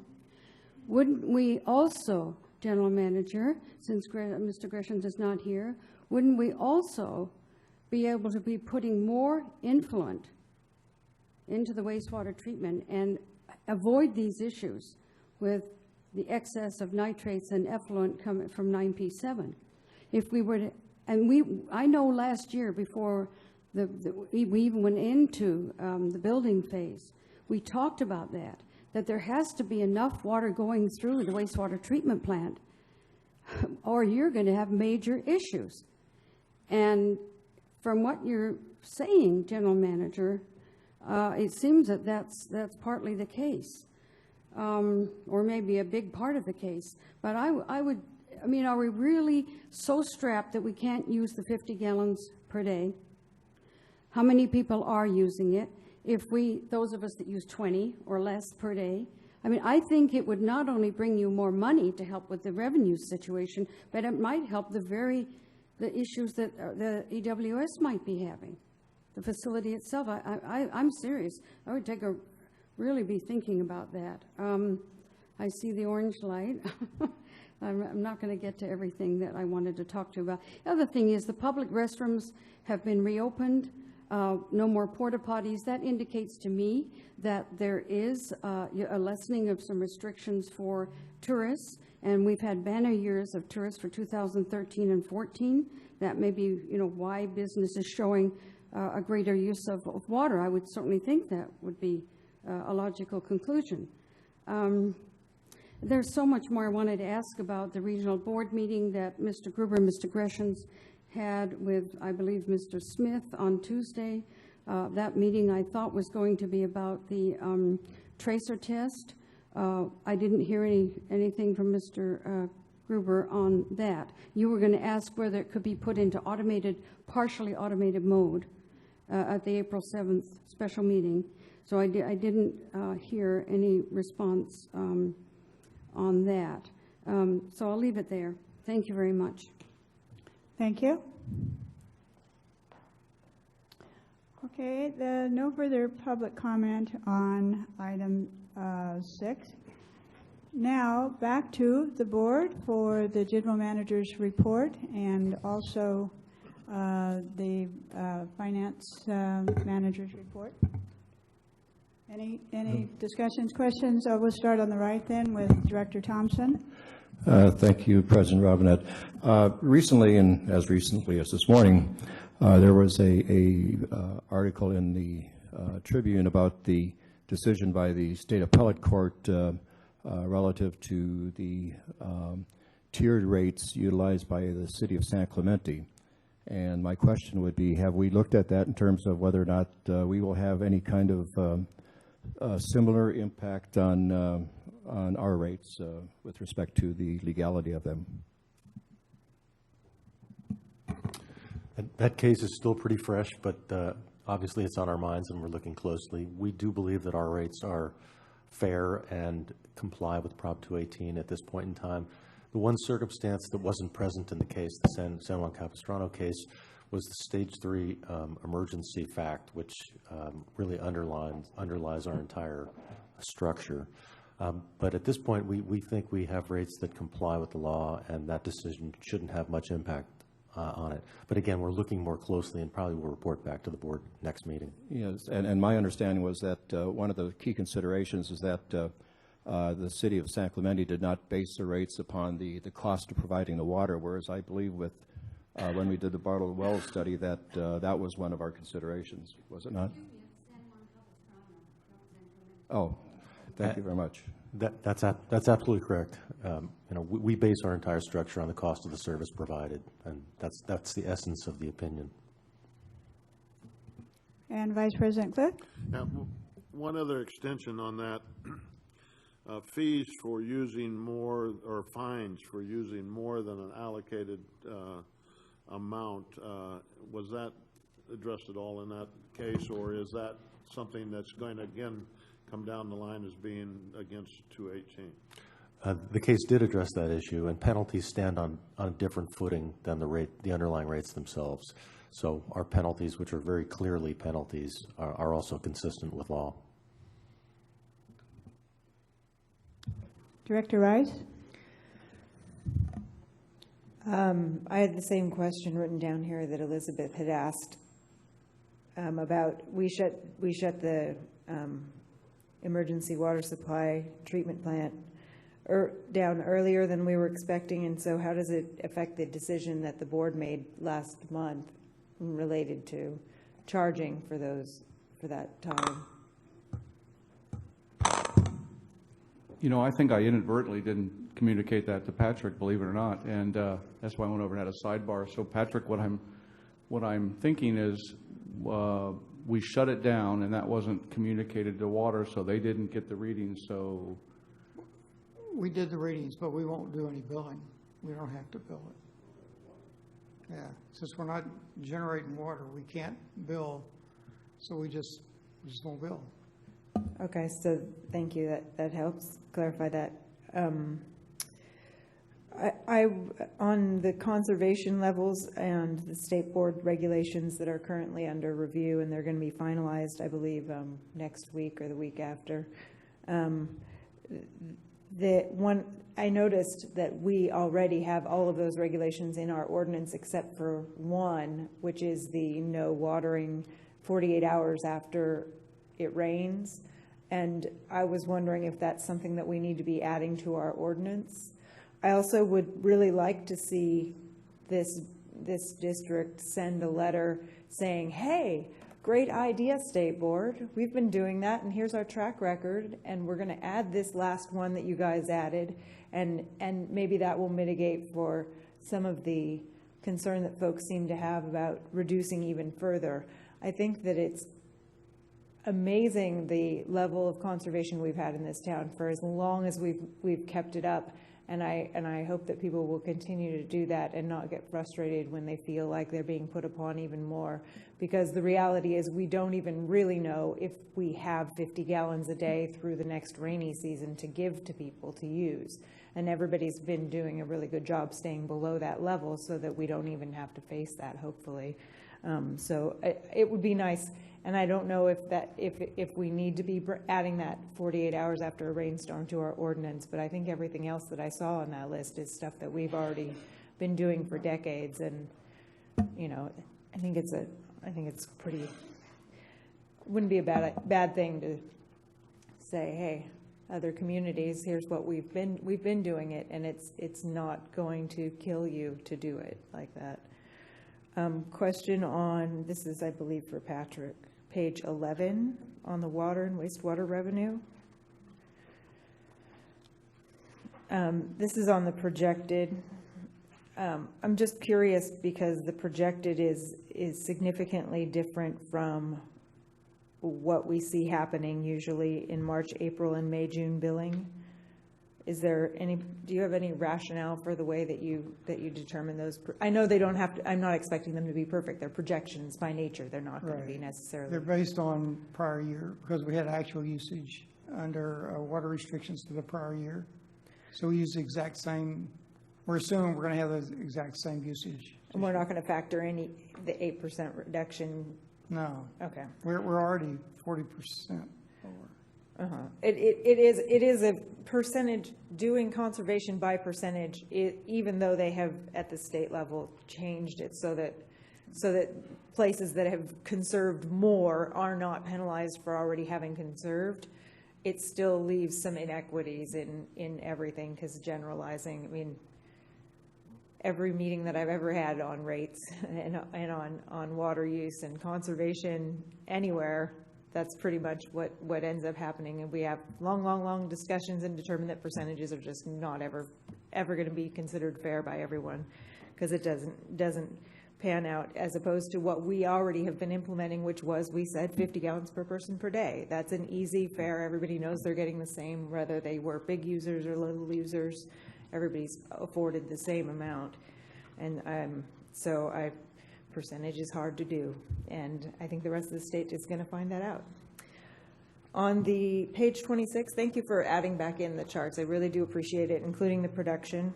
wouldn't we also, General Manager, since Mr. Gresham is not here, wouldn't we also be able to be putting more influent into the wastewater treatment and avoid these issues with the excess of nitrates and effluent coming from 9P7? If we were to, and I know last year before we even went into the building phase, we talked about that there has to be enough water going through the wastewater treatment plant or you're going to have major issues. And from what you're saying, General Manager, it seems that that's partly the case, or maybe a big part of the case. But I mean, are we really so strapped that we can't use the 50 gallons per day? How many people are using it? If those of us that use 20 or less per day, I mean, I think it would not only bring you more money to help with the revenue situation, but it might help the issues that the EWS might be having. The facility itself, I'm serious. I would really be thinking about that. I see the orange light. I'm not going to get to everything that I wanted to talk to you about. The other thing is the public restrooms have been reopened. No more porta potties. That indicates to me that there is a lessening of some restrictions for tourists, and we've had banner years of tourists for 2013 and 14. That may be, why business is showing a greater use of water. I would certainly think that would be a logical conclusion. There's so much more I wanted to ask about the regional board meeting that Mr. Gruber and Mr. Gresham had with, I believe, Mr. Smith on Tuesday. That meeting I thought was going to be about the tracer test. I didn't hear anything from Mr. Gruber on that. You were going to ask whether it could be put into partially automated mode at the April 7th special meeting. So I didn't hear any response on that. So I'll leave it there. Thank you very much. Thank you. Okay, no further public comment on item 6. Now back to the board for the general manager's report and also the finance manager's report. Any discussions, questions? We'll start on the right then with Director Thompson. Thank you, President Robinette. Recently, and as recently as this morning, there was a article in the Tribune about the decision by the State Appellate Court relative to the tiered rates utilized by the City of San Clemente. And my question would be, have we looked at that in terms of whether or not we will have any kind of similar impact on our rates with respect to the legality of them? That case is still pretty fresh, but obviously it's on our minds and we're looking closely. We do believe that our rates are fair and comply with Prop 218 at this point in time. The one circumstance that wasn't present in the case, the San Juan Capistrano case, was the Stage 3 emergency fact, which really underlies our entire structure. But at this point, we think we have rates that comply with the law, and that decision shouldn't have much impact on it. But again, we're looking more closely and probably will report back to the board next meeting. Yes, and my understanding was that one of the key considerations is that the City of San Clemente did not base the rates upon the cost of providing the water, whereas I believe with when we did the Bartle Wells study that that was one of our considerations, was it not? Oh, thank you very much. That's absolutely correct. We base our entire structure on the cost of the service provided, and that's the essence of the opinion. And Vice President Cliff? Now, one other extension on that. Fees for using more, or fines for using more than an allocated amount, was that addressed at all in that case, or is that something that's going to, again, come down the line as being against 218? The case did address that issue, and penalties stand on a different footing than the underlying rates themselves. So our penalties, which are very clearly penalties, are also consistent with law. Director Rice? I had the same question written down here that Elizabeth had asked about. We shut the emergency water supply treatment plant down earlier than we were expecting, and so how does it affect the decision that the board made last month related to charging for that time? You know, I think I inadvertently didn't communicate that to Patrick, believe it or not, and that's why I went over and had a sidebar. So Patrick, what I'm thinking is we shut it down, and that wasn't communicated to water, so they didn't get the readings. So we did the readings, but we won't do any billing. We don't have to bill it. Yeah, since we're not generating water, we can't bill, so we just won't bill. Okay, so thank you. That helps clarify that. On the conservation levels and the state board regulations that are currently under review, and they're going to be finalized, I believe, next week or the week after. I noticed that we already have all of those regulations in our ordinance except for one, which is the no watering 48 hours after it rains. And I was wondering if that's something that we need to be adding to our ordinance. I also would really like to see this district send a letter saying, hey, great idea, State Board. We've been doing that, and here's our track record, and we're going to add this last one that you guys added, and maybe that will mitigate for some of the concern that folks seem to have about reducing even further. I think that it's amazing the level of conservation we've had in this town for as long as we've kept it up, and I hope that people will continue to do that and not get frustrated when they feel like they're being put upon even more, because the reality is we don't even really know if we have 50 gallons a day through the next rainy season to give to people to use, and everybody's been doing a really good job staying below that level so that we don't even have to face that, hopefully. So it would be nice. And I don't know if we need to be adding that 48 hours after a rainstorm to our ordinance, but I think everything else that I saw on that list is stuff that we've already been doing for decades. And you know, I think it's pretty. Wouldn't be a bad thing to say, hey, other communities, here's what we've been doing it, and it's not going to kill you to do it like that. Question on, this is, I believe, for Patrick, page 11 on the water and wastewater revenue. This is on the projected. I'm just curious because the projected is significantly different from what we see happening usually in March, April, and May, June billing. Is there any, do you have any rationale for the way that you determine those? I know they don't have to, I'm not expecting them to be perfect. They're projections by nature. They're not going to be necessarily. They're based on prior year because we had actual usage under water restrictions to the prior year. So we use the exact same, we're assuming we're going to have the exact same usage. And we're not going to factor any, the 8% reduction? No. Okay. We're already 40% lower. It is a percentage, doing conservation by percentage, even though they have at the state level changed it so that places that have conserved more are not penalized for already having conserved. It still leaves some inequities in everything, because generalizing, I mean, every meeting that I've ever had on rates and on water use and conservation anywhere, that's pretty much what ends up happening. And we have long discussions and determine that percentages are just not ever going to be considered fair by everyone, because it doesn't pan out, as opposed to what we already have been implementing, which was, we said 50 gallons per person per day. That's an easy, fair, everybody knows they're getting the same, whether they were big users or little users, everybody's afforded the same amount. And percentage is hard to do, and I think the rest of the state is going to find that out. On the page 26, thank you for adding back in the charts. I really do appreciate it, including the production.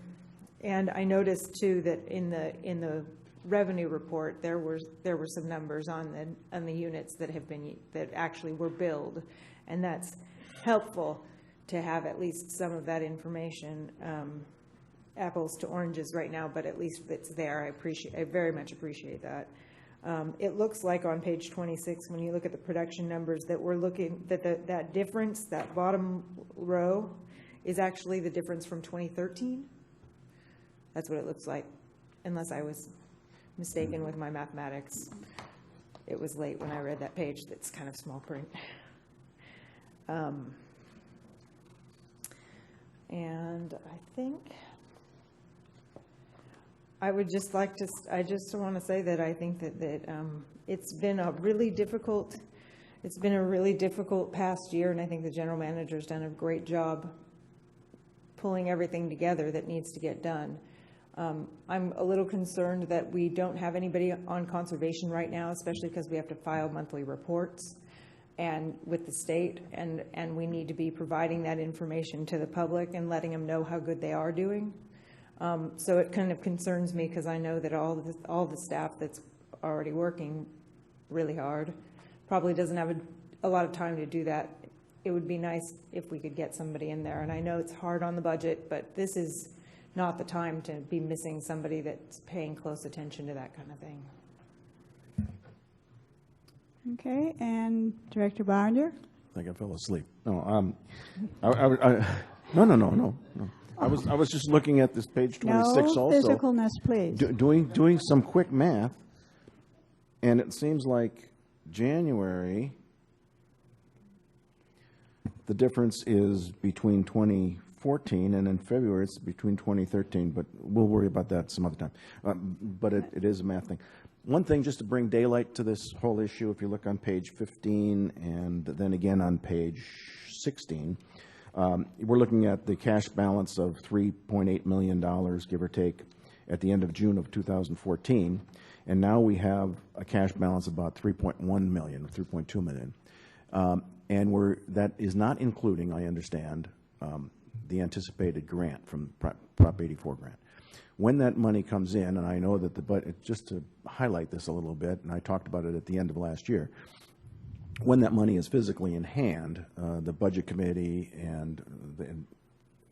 And I noticed too that in the revenue report there were some numbers on the units that actually were billed, and that's helpful to have at least some of that information. Apples to oranges right now, but at least it's there. I very much appreciate that. It looks like on page 26, when you look at the production numbers, that we're looking that difference, that bottom row, is actually the difference from 2013. That's what it looks like, unless I was mistaken with my mathematics. It was late when I read that page. That's kind of small print. And I think I would just like to, I just want to say that I think that it's been a really difficult past year, and I think the general manager's done a great job pulling everything together that needs to get done. I'm a little concerned that we don't have anybody on conservation right now, especially because we have to file monthly reports and with the state, and we need to be providing that information to the public and letting them know how good they are doing. So it kind of concerns me, because I know that all the staff that's already working really hard probably doesn't have a lot of time to do that. It would be nice if we could get somebody in there, and I know it's hard on the budget, but this is not the time to be missing somebody that's paying close attention to that kind of thing. Okay, and Director Barger? I think I fell asleep. No, no. I was just looking at this page 26 also. No physicalness, please. Doing some quick math, and it seems like January, the difference is between 2014, and in February it's between 2013, but we'll worry about that some other time. But it is a math thing. One thing, just to bring daylight to this whole issue, if you look on page 15 and then again on page 16, we're looking at the cash balance of $3.8 million, give or take, at the end of June of 2014, and now we have a cash balance of about $3.1 million, or $3.2 million. And that is not including, I understand, the anticipated grant from Prop 84 grant. When that money comes in, and I know that just to highlight this a little bit, and I talked about it at the end of last year, when that money is physically in hand, the Budget Committee and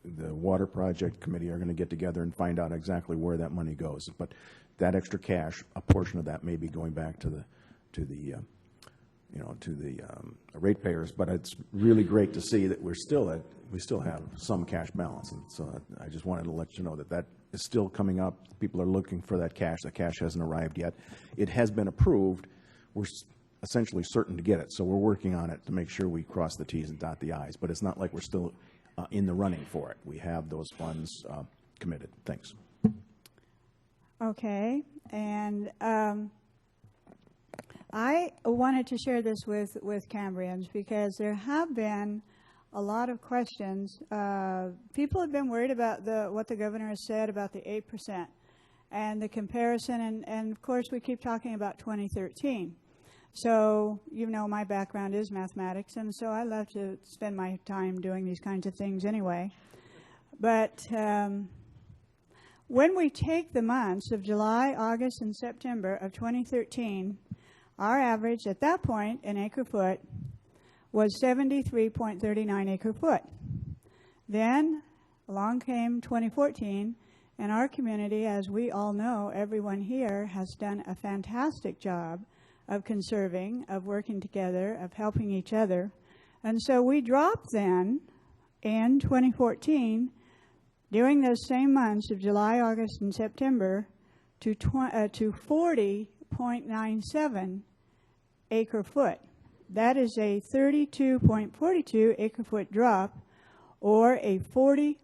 the Water Project Committee are going to get together and find out exactly where that money goes. But that extra cash, a portion of that may be going back to the to the ratepayers. But it's really great to see that we still have some cash balance. And so I just wanted to let you know that that is still coming up. People are looking for that cash. The cash hasn't arrived yet. It has been approved. We're essentially certain to get it. So we're working on it to make sure we cross the T's and dot the I's. But it's not like we're still in the running for it. We have those funds committed. Thanks. Okay. And I wanted to share this with Cambrians because there have been a lot of questions. People have been worried about what the governor has said about the 8% and the comparison. And of course, we keep talking about 2013. So, my background is mathematics, and so I love to spend my time doing these kinds of things anyway. But when we take the months of July, August, and September of 2013, our average at that point in acre-foot was 73.39 acre-foot. Then along came 2014, and our community, as we all know, everyone here has done a fantastic job of conserving, of working together, of helping each other. And so we dropped then in 2014, during those same months of July, August, and September, to 40.97 acre-foot. That is a 32.42 acre-foot drop, or a 44%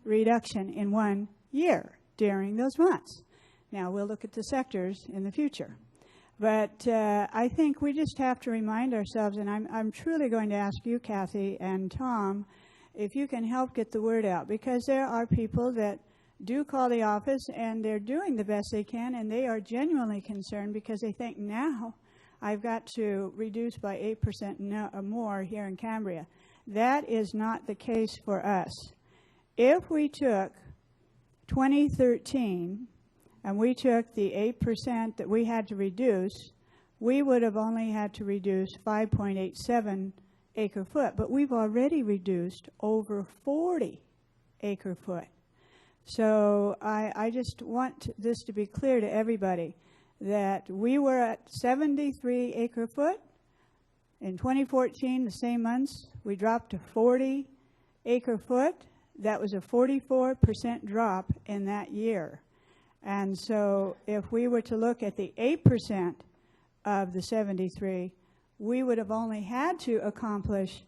reduction in 1 year during those months. Now, we'll look at the sectors in the future. But I think we just have to remind ourselves, and I'm truly going to ask you, Kathy and Tom, if you can help get the word out, because there are people that do call the office and they're doing the best they can, and they are genuinely concerned because they think, now I've got to reduce by 8% or more here in Cambria. That is not the case for us. If we took 2013 and we took the 8% that we had to reduce, we would have only had to reduce 5.87 acre-foot, but we've already reduced over 40 acre-foot. So I just want this to be clear to everybody that we were at 73 acre-foot. In 2014, the same months, we dropped to 40 acre-foot. That was a 44% drop in that year. And so if we were to look at the 8% of the 73, we would have only had to accomplish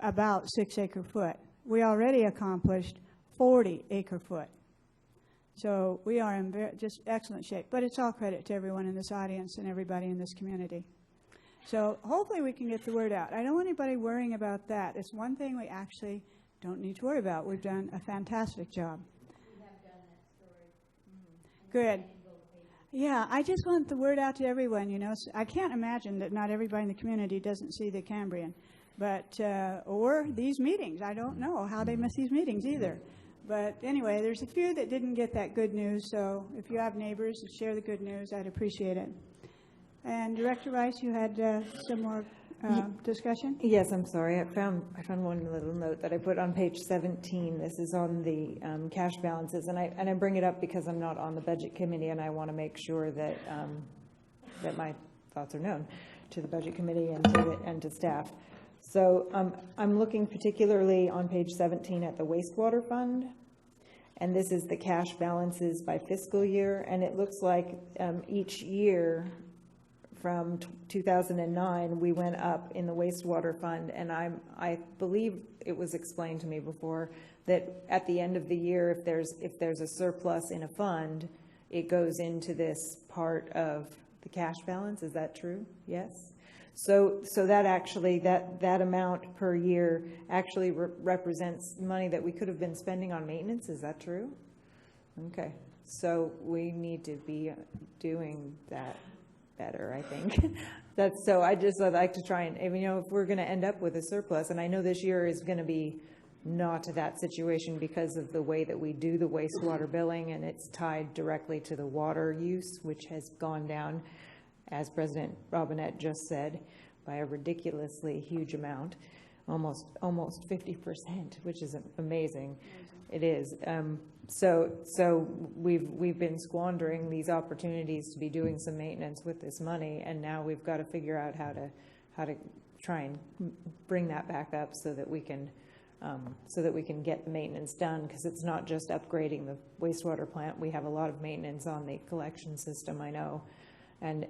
about 6 acre-foot. We already accomplished 40 acre-foot. So we are in just excellent shape. But it's all credit to everyone in this audience and everybody in this community. So hopefully we can get the word out. I don't want anybody worrying about that. It's one thing we actually don't need to worry about. We've done a fantastic job. We have done that story. Good. Yeah, I just want the word out to everyone, I can't imagine that not everybody in the community doesn't see the Cambrian. But, or these meetings. I don't know how they miss these meetings either. But anyway, there's a few that didn't get that good news. So if you have neighbors that share the good news, I'd appreciate it. And Director Rice, you had some more discussion? Yes, I'm sorry. I found one little note that I put on page 17. This is on the cash balances, and I bring it up because I'm not on the budget committee, and I want to make sure that that my thoughts are known to the budget committee and to staff. So I'm looking particularly on page 17 at the wastewater fund, and this is the cash balances by fiscal year, and it looks like each year from 2009, we went up in the wastewater fund, and I believe it was explained to me before that at the end of the year, if there's a surplus in a fund, it goes into this part of the cash balance. Is that true? Yes. So that actually that amount per year actually represents money that we could have been spending on maintenance. Is that true? Okay. So we need to be doing that better, I think. I'd like to try and, if we're going to end up with a surplus, and I know this year is going to be not that situation because of the way that we do the wastewater billing, and it's tied directly to the water use, which has gone down, as President Robinette just said, by a ridiculously huge amount. almost 50%, which is amazing. It is. So we've been squandering these opportunities to be doing some maintenance with this money, and now we've got to figure out how to try and bring that back up so that we can get maintenance done, because it's not just upgrading the wastewater plant. We have a lot of maintenance on the collection system, I know, and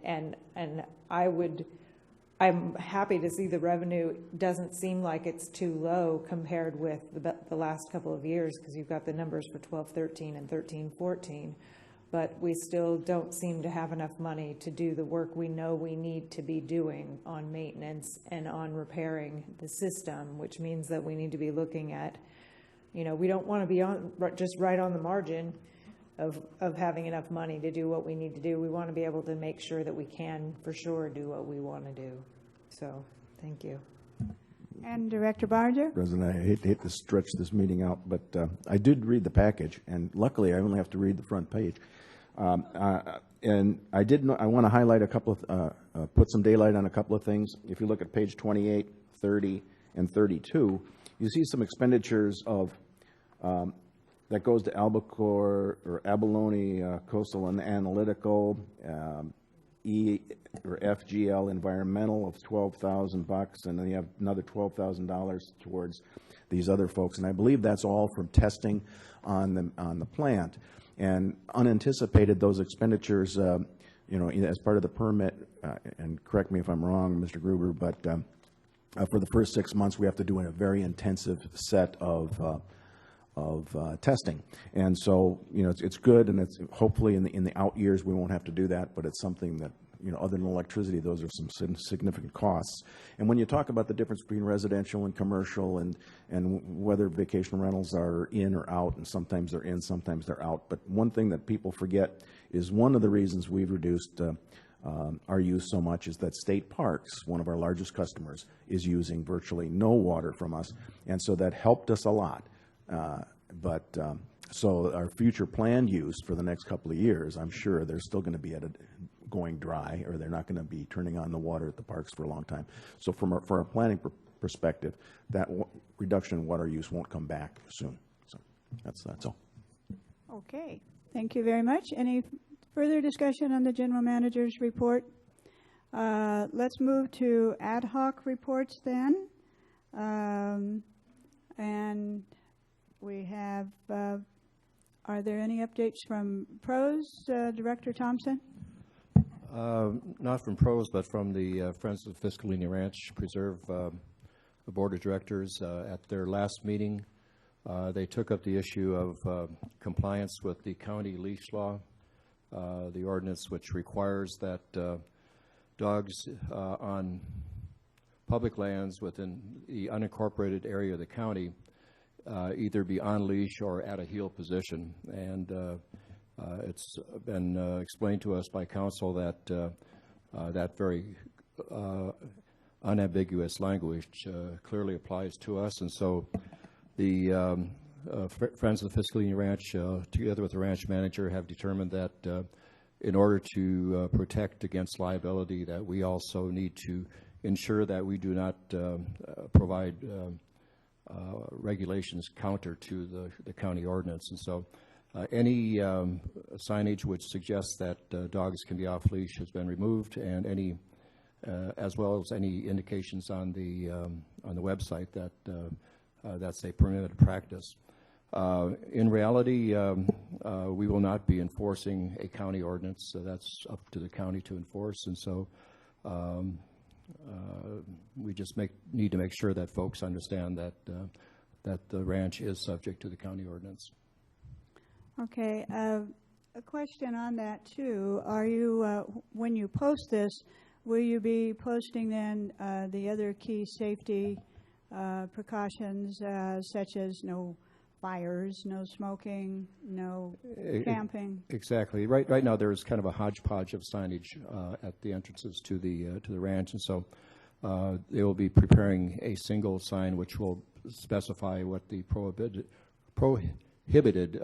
I'm happy to see the revenue doesn't seem like it's too low compared with the last couple of years, because you've got the numbers for 12-13 and 13-14, but we still don't seem to have enough money to do the work we know we need to be doing on maintenance and on repairing the system, which means that we need to be looking at, we don't want to be just right on the margin of having enough money to do what we need to do. We want to be able to make sure that we can for sure do what we want to do. So, thank you. And Director Barger? President, I hate to stretch this meeting out, but I did read the package, and luckily I only have to read the front page. And I want to highlight a couple of, put some daylight on a couple of things. If you look at page 28, 30, and 32, you see some expenditures of that goes to Albacore or Abalone Coastal and Analytical, FGL Environmental of $12,000, and then you have another $12,000 towards these other folks, and I believe that's all from testing on the plant. And unanticipated, those expenditures, as part of the permit, and correct me if I'm wrong, Mr. Gruber, but for the first 6 months, we have to do a very intensive set of testing, and so it's good, and it's hopefully in the out years we won't have to do that. But it's something that other than electricity, those are some significant costs. And when you talk about the difference between residential and commercial, and whether vacation rentals are in or out, and sometimes they're in, sometimes they're out. But one thing that people forget is one of the reasons we've reduced our use so much is that State Parks, one of our largest customers, is using virtually no water from us, and so that helped us a lot. So our future planned use for the next couple of years, I'm sure they're still going to be going dry, or they're not going to be turning on the water at the parks for a long time. So for our planning perspective, that reduction in water use won't come back soon. So that's all. Okay, thank you very much. Any further discussion on the General Manager's report? Let's move to ad hoc reports then. And we have, are there any updates from PROS, Director Thompson? Not from PROS, but from the Friends of Fiscalini Ranch Preserve Board of Directors. At their last meeting, they took up the issue of compliance with the county leash law, the ordinance which requires that dogs on public lands within the unincorporated area of the county either be on leash or at a heel position. And it's been explained to us by council that that very unambiguous language clearly applies to us. And so the Friends of the Fiscalini Ranch, together with the ranch manager, have determined that in order to protect against liability, that we also need to ensure that we do not provide regulations counter to the county ordinance. And so any signage which suggests that dogs can be off leash has been removed, and any as well as any indications on the website that that's a permitted practice. In reality, we will not be enforcing a county ordinance, so that's up to the county to enforce. And so we just need to make sure that folks understand that that the ranch is subject to the county ordinance. Okay, a question on that too. Are you, when you post this, will you be posting then the other key safety precautions such as no fires, no smoking, no camping? Exactly. Right now there is kind of a hodgepodge of signage at the entrances to the ranch, and so they will be preparing a single sign which will specify what the prohibited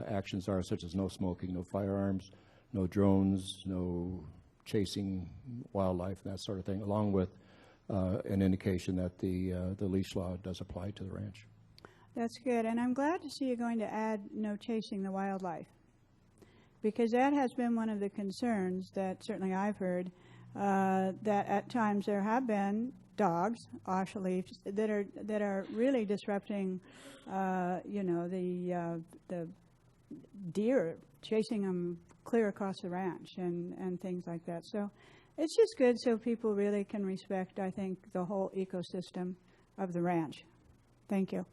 actions are, such as no smoking, no firearms, no drones, no chasing wildlife, that sort of thing, along with an indication that the leash law does apply to the ranch. That's good, and I'm glad to see you're going to add no chasing the wildlife, because that has been one of the concerns that certainly I've heard, that at times there have been dogs, off-leash, that are really disrupting, the deer, chasing them clear across the ranch and things like that. So it's just good so people really can respect, I think, the whole ecosystem of the ranch. Thank you.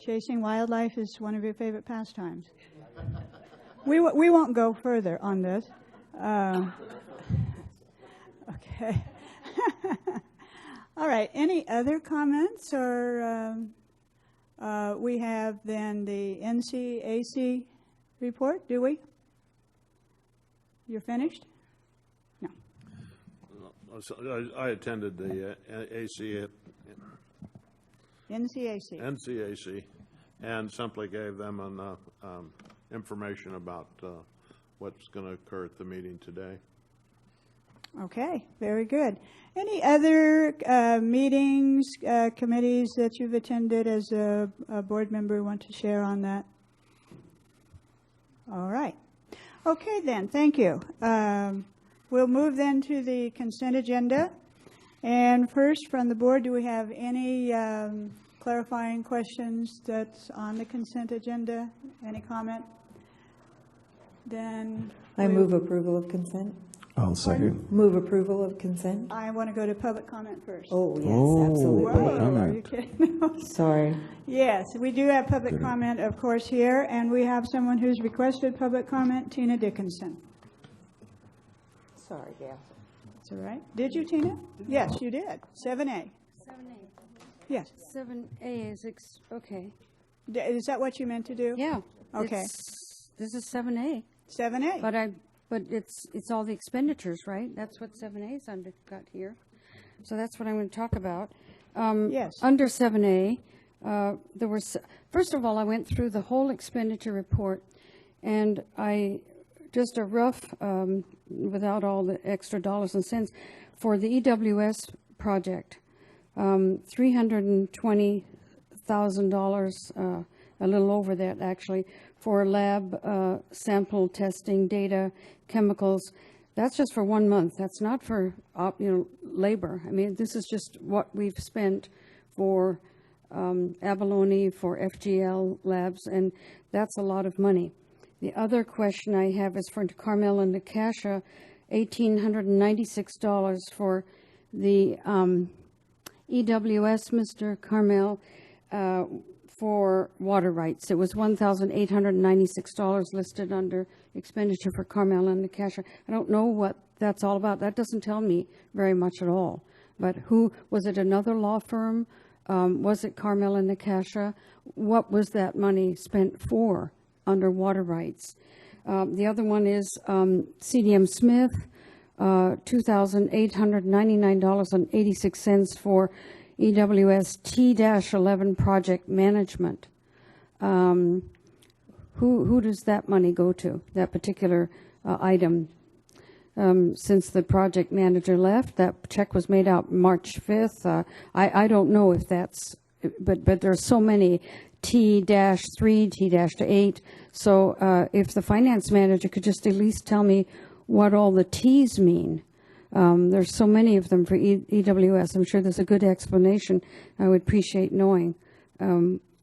Chasing wildlife is one of your favorite pastimes. We won't go further on this. Okay. All right. Any other comments? Or we have then the NCAC report, do we? You're finished? No. I attended the NCAC and simply gave them an information about what's going to occur at the meeting today. Okay, very good. Any other meetings, committees that you've attended as a board member want to share on that? All right. Okay then, thank you. We'll move then to the consent agenda. And first, from the board, do we have any clarifying questions that's on the consent agenda? Any comment? Then I move approval of consent. I'll second. Move approval of consent. I want to go to public comment first. Oh, yes, absolutely. Whoa, are you kidding? Sorry. Yes, we do have public comment, of course, here, and we have someone who's requested public comment, Tina Dickinson. Sorry, Gail. That's all right. Did you, Tina? Yes, you did. 7A. 7A. Yes. 7A is, okay. Is that what you meant to do? Yeah. Okay. This is 7A. 7A. But it's all the expenditures, right? That's what 7A is got here. So that's what I'm going to talk about. Yes. Under 7A, there was, first of all, I went through the whole expenditure report, and just a rough, without all the extra dollars and cents, for the EWS project, $320,000, a little over that actually, for lab sample testing, data, chemicals. That's just for 1 month. That's not for labor. I mean, this is just what we've spent for abalone, for FGL labs, and that's a lot of money. The other question I have is for Carmel and Nakasha, $1,896 for the EWS, Mr. Carmel, for water rights. It was $1,896 listed under expenditure for Carmel and Nakasha. I don't know what that's all about. That doesn't tell me very much at all. But who, was it another law firm? Was it Carmel and Nakasha? What was that money spent for under water rights? The other one is CDM Smith, $2,899.86 for EWS T-11 project management. Who does that money go to, that particular item? Since the project manager left, that check was made out March 5th. I don't know if that's, but there's so many T-3, T-8. So if the finance manager could just at least tell me what all the T's mean. There's so many of them for EWS. I'm sure there's a good explanation. I would appreciate knowing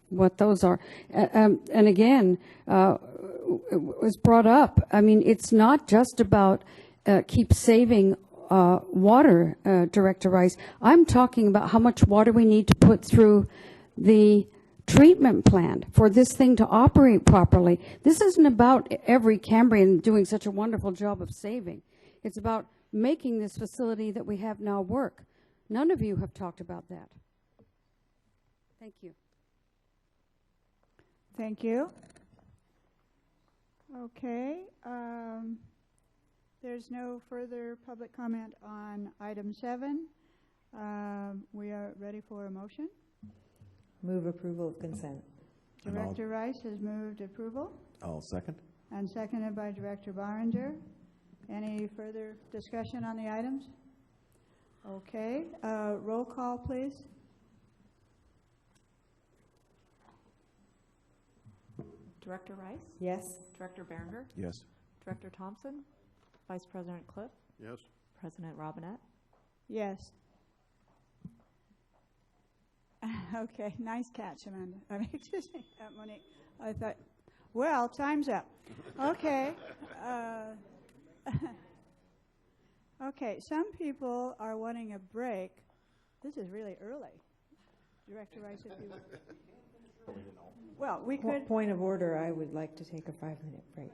what those are. And again, it was brought up. I mean, it's not just about keep saving water, Director Rice. I'm talking about how much water we need to put through the treatment plant for this thing to operate properly. This isn't about every Cambrian doing such a wonderful job of saving. It's about making this facility that we have now work. None of you have talked about that. Thank you. Thank you. Okay. There's no further public comment on item 7. We are ready for a motion. Move approval of consent. Director Rice has moved approval. I'll second. And seconded by Director Barringer. Any further discussion on the items? Okay, roll call, please. Director Rice? Yes. Director Berenger? Yes. Director Thompson? Vice President Cliff? Yes. President Robinette? Yes. Okay, nice catch, Amanda. I mean, excuse me, Monique. I thought, well, time's up. Okay. Okay, some people are wanting a break. This is really early. Director Rice, if you would. Well, we could. Point of order, I would like to take a 5-minute break.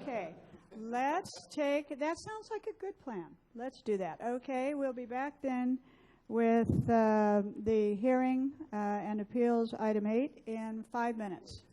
Okay, let's take, that sounds like a good plan. Let's do that. Okay, we'll be back then with the hearing and appeals, item 8, in 5 minutes.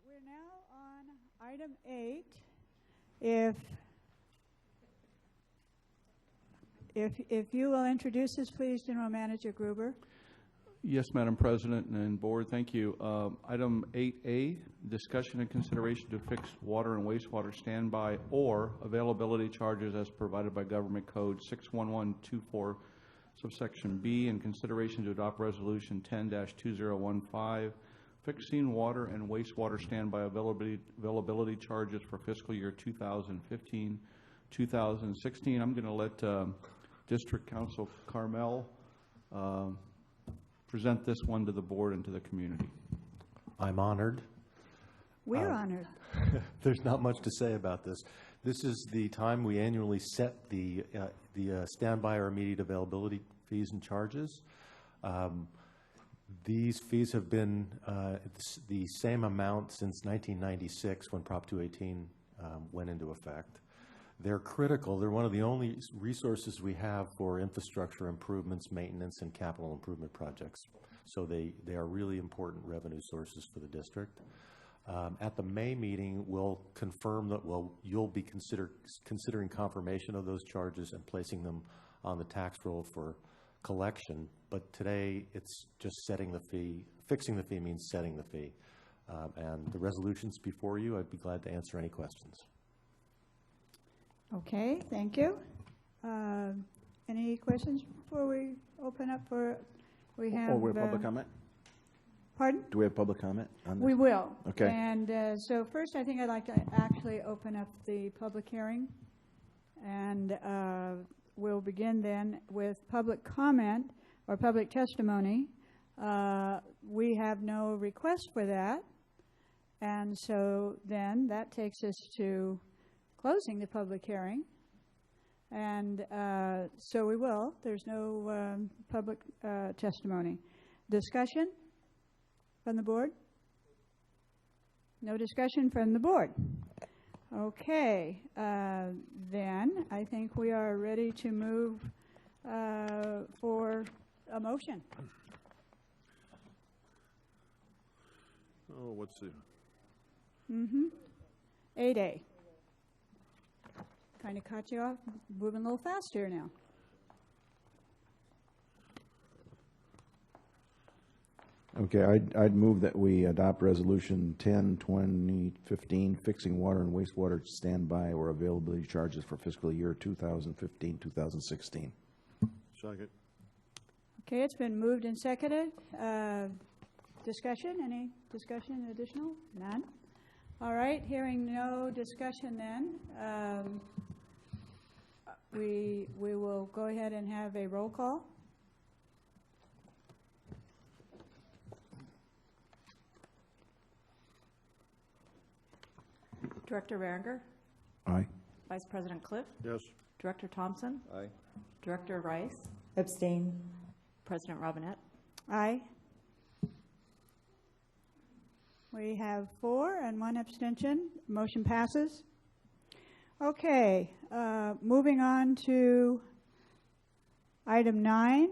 We're now on item 8. If you will introduce us, please, General Manager Gruber. Yes, Madam President and Board, thank you. Item 8A, discussion and consideration to fix water and wastewater standby or availability charges as provided by Government Code 61124, subsection B, and consideration to adopt Resolution 10-2015, fixing water and wastewater standby availability charges for fiscal year 2015, 2016. I'm going to let District Council Carmel present this one to the board and to the community. I'm honored. We're honored. There's not much to say about this. This is the time we annually set the standby or immediate availability fees and charges. These fees have been the same amount since 1996 when Prop 218 went into effect. They're critical. They're one of the only resources we have for infrastructure improvements, maintenance, and capital improvement projects. So they are really important revenue sources for the district. At the May meeting, we'll confirm that you'll be considering confirmation of those charges and placing them on the tax roll for collection. But today, it's just setting the fee. Fixing the fee means setting the fee. And the resolution's before you. I'd be glad to answer any questions. Okay, thank you. Any questions before we open up for, we have... Or we have public comment? Pardon? Do we have public comment on this? We will. Okay. And so first, I think I'd like to actually open up the public hearing. And we'll begin then with public comment or public testimony. We have no request for that. And so then that takes us to closing the public hearing. And so we will. There's no public testimony. Discussion from the board? No discussion from the board. Okay. Then I think we are ready to move for a motion. Oh, what's the... 8A. Kind of caught you off, moving a little fast here now. Okay, I'd move that we adopt Resolution 10-2015, fixing water and wastewater standby or availability charges for fiscal year 2015-2016. Second. Okay, it's been moved and seconded. Discussion? Any discussion additional? None? All right, hearing no discussion then, we will go ahead and have a roll call. Director Berenger? Aye. Vice President Cliff? Yes. Director Thompson? Aye. Director Rice? Abstain. President Robinette? Aye. We have 4 and 1 abstention. Motion passes. Okay, moving on to item 9A.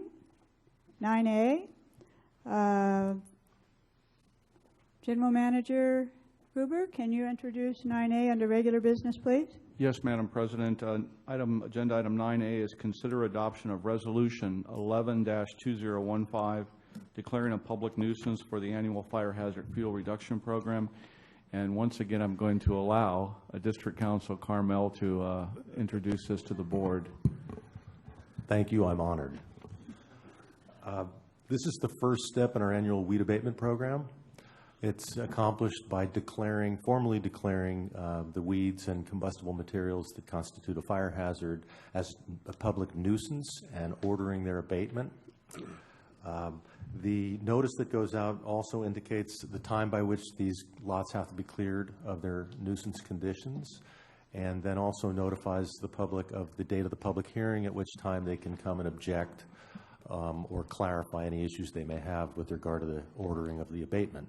General Manager Gruber, can you introduce 9A under regular business, please? Yes, Madam President. Agenda item 9A is consider adoption of Resolution 11-2015, declaring a public nuisance for the annual fire hazard fuel reduction program. And once again, I'm going to allow District Council Carmel to introduce this to the board. Thank you. I'm honored. This is the first step in our annual weed abatement program. It's accomplished by formally declaring the weeds and combustible materials that constitute a fire hazard as a public nuisance and ordering their abatement. The notice that goes out also indicates the time by which these lots have to be cleared of their nuisance conditions, and then also notifies the public of the date of the public hearing, at which time they can come and object or clarify any issues they may have with regard to the ordering of the abatement.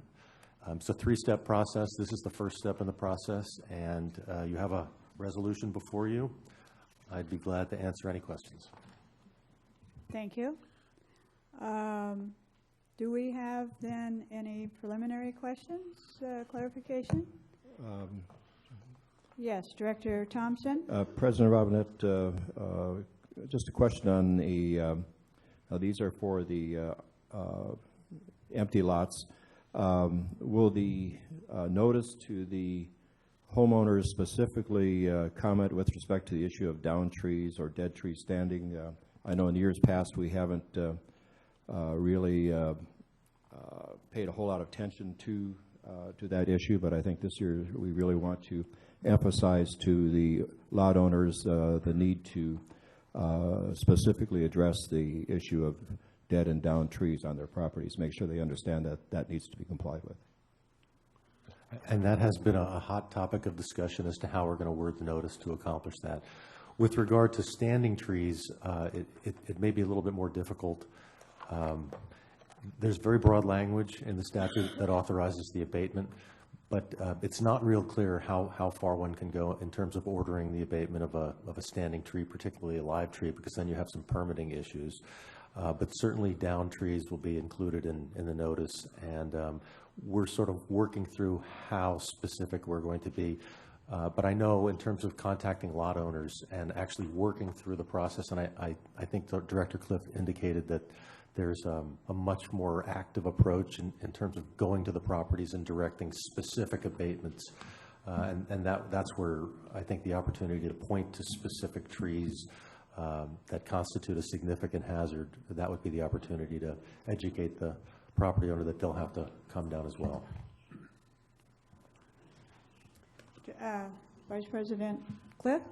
It's a 3-step process. This is the first step in the process, and you have a resolution before you. I'd be glad to answer any questions. Thank you. Do we have then any preliminary questions, clarification? Yes, Director Thompson. President Robinette, just a question on the, these are for the empty lots. Will the notice to the homeowners specifically comment with respect to the issue of down trees or dead trees standing? I know in years past we haven't really paid a whole lot of attention to that issue, but I think this year we really want to emphasize to the lot owners the need to specifically address the issue of dead and down trees on their properties, make sure they understand that that needs to be complied with. And that has been a hot topic of discussion as to how we're going to word the notice to accomplish that. With regard to standing trees, it may be a little bit more difficult. There's very broad language in the statute that authorizes the abatement, but it's not real clear how far one can go in terms of ordering the abatement of a standing tree, particularly a live tree, because then you have some permitting issues. But certainly down trees will be included in the notice, and we're sort of working through how specific we're going to be. But I know in terms of contacting lot owners and actually working through the process, and I think Director Cliff indicated that there's a much more active approach in terms of going to the properties and directing specific abatements. And that's where I think the opportunity to point to specific trees that constitute a significant hazard, that would be the opportunity to educate the property owner that they'll have to come down as well. Vice President Cliff?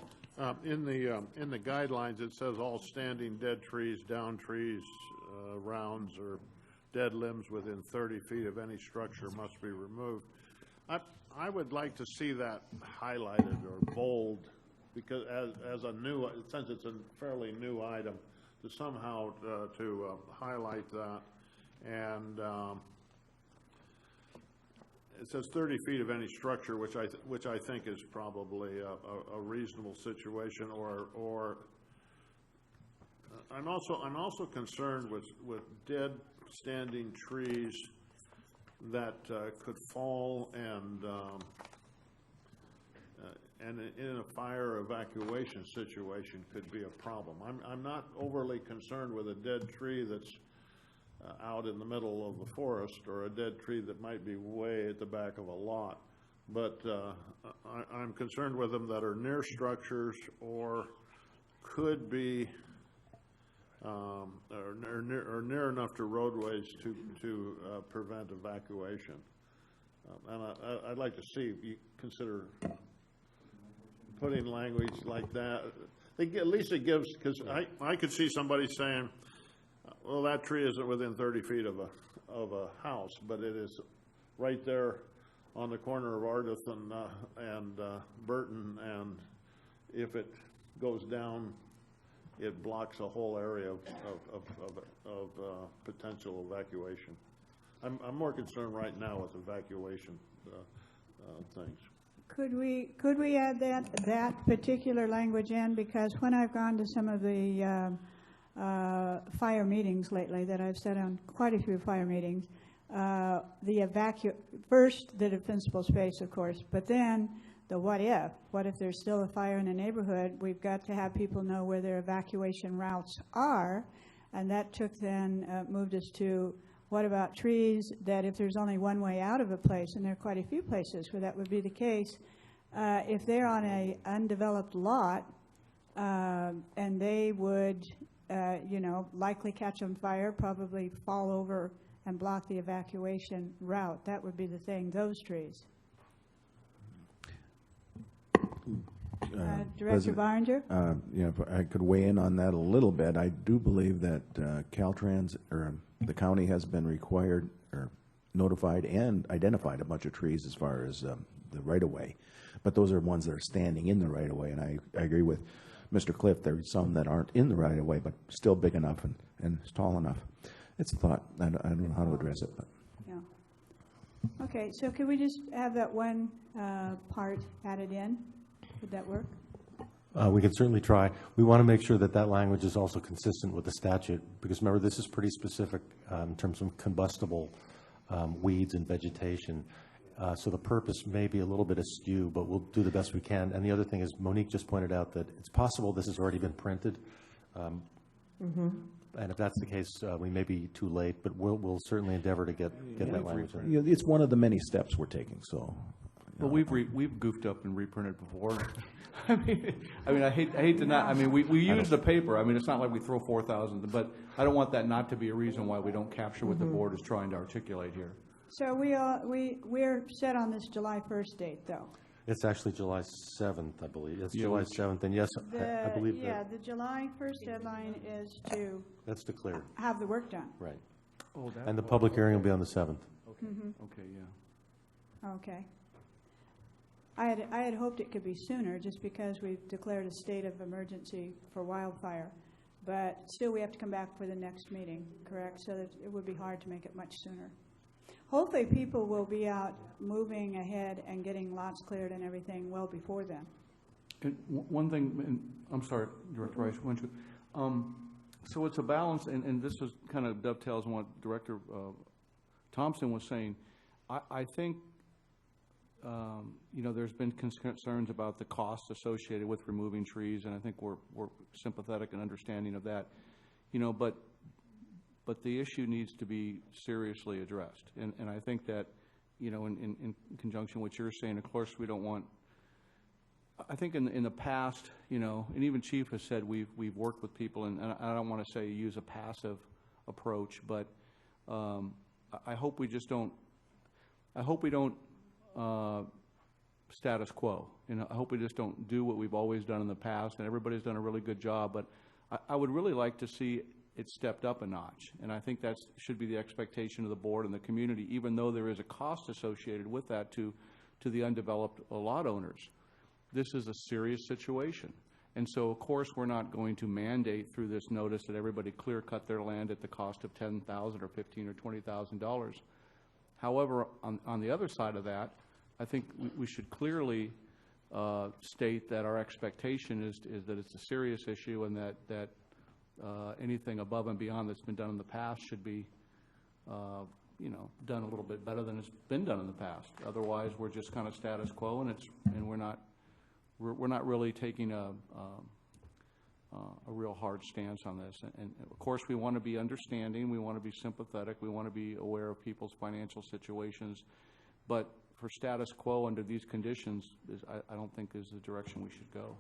In the guidelines, it says all standing dead trees, down trees, rounds, or dead limbs within 30 feet of any structure must be removed. I would like to see that highlighted or bold, because as a new, since it's a fairly new item, to somehow to highlight that. And it says 30 feet of any structure, which I think is probably a reasonable situation. Or I'm also concerned with dead standing trees that could fall and in a fire evacuation situation could be a problem. I'm not overly concerned with a dead tree that's out in the middle of the forest, or a dead tree that might be way at the back of a lot. But I'm concerned with them that are near structures or could be or near enough to roadways to prevent evacuation. And I'd like to see if you consider putting language like that. At least it gives, because I could see somebody saying, well, that tree isn't within 30 feet of a house, but it is right there on the corner of Ardith and Burton, and if it goes down, it blocks a whole area of potential evacuation. I'm more concerned right now with evacuation things. Could we add that particular language in? Because when I've gone to some of the fire meetings lately, that I've sat on quite a few fire meetings, first the defensible space, of course, but then the what if there's still a fire in the neighborhood? We've got to have people know where their evacuation routes are, and that moved us to, what about trees that if there's only one way out of a place, and there are quite a few places where that would be the case, if they're on an undeveloped lot, and they would, likely catch on fire, probably fall over and block the evacuation route. That would be the thing, those trees. Director Barringer? If I could weigh in on that a little bit, I do believe that Caltrans, or the county, has been required or notified and identified a bunch of trees as far as the right-of-way. But those are ones that are standing in the right-of-way, and I agree with Mr. Cliff. There's some that aren't in the right-of-way, but still big enough and tall enough. It's a thought. I don't know how to address it. But. Yeah. Okay, so could we just have that one part added in? Would that work? We can certainly try. We want to make sure that language is also consistent with the statute, because remember, this is pretty specific in terms of combustible weeds and vegetation. So the purpose may be a little bit askew, but we'll do the best we can. And the other thing is, Monique just pointed out that it's possible this has already been printed. And if that's the case, we may be too late, but we'll certainly endeavor to get that language in. It's one of the many steps we're taking, so. Well, we've goofed up and reprinted before. I mean, I hate to not. I mean, we use the paper. I mean, it's not like we throw 4,000, but I don't want that not to be a reason why we don't capture what the board is trying to articulate here. So we're set on this July 1st date, though. It's actually July 7th, I believe. It's July 7th, and yes, I believe that. Yeah, the July 1st deadline is to. That's to clear. Have the work done. Right. And the public hearing will be on the 7th. Okay. Okay. Yeah. Okay. I had hoped it could be sooner, just because we've declared a state of emergency for wildfire. But still, we have to come back for the next meeting, correct? So that it would be hard to make it much sooner. Hopefully, people will be out moving ahead and getting lots cleared and everything well before then. And one thing, and I'm sorry, Director Rice, why don't you? So it's a balance, and this is kind of dovetails on what Director Thompson was saying. I think, there's been concerns about the costs associated with removing trees, and I think we're sympathetic and understanding of that. But the issue needs to be seriously addressed, and I think that, in conjunction with what you're saying, of course, we don't want. I think in the past, and even Chief has said we've worked with people, and I don't want to say use a passive approach, but I hope we just don't. I hope we don't status quo. I hope we just don't do what we've always done in the past, and everybody's done a really good job. But I would really like to see it stepped up a notch, and I think that should be the expectation of the board and the community, even though there is a cost associated with that to the undeveloped lot owners. This is a serious situation. And so, of course, we're not going to mandate through this notice that everybody clear-cut their land at the cost of $10,000 or $15,000 or $20,000. However, on the other side of that, I think we should clearly state that our expectation is that it's a serious issue, and that anything above and beyond that's been done in the past should be done a little bit better than it's been done in the past. Otherwise, we're just kind of status quo, and we're not really taking a real hard stance on this. And of course, we want to be understanding, we want to be sympathetic, we want to be aware of people's financial situations, but for status quo under these conditions, I don't think is the direction we should go.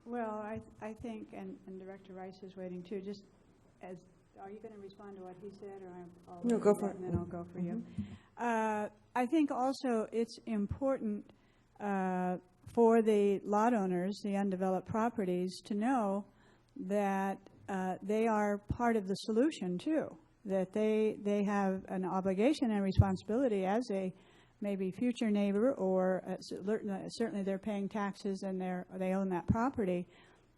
Well, I think, and Director Rice is waiting too, just as, are you going to respond to what he said, or I'll No, go for it. and then I'll go for you. I think also it's important for the lot owners, the undeveloped properties, to know that they are part of the solution too, that they have an obligation and responsibility as a maybe future neighbor, or certainly they're paying taxes and they own that property,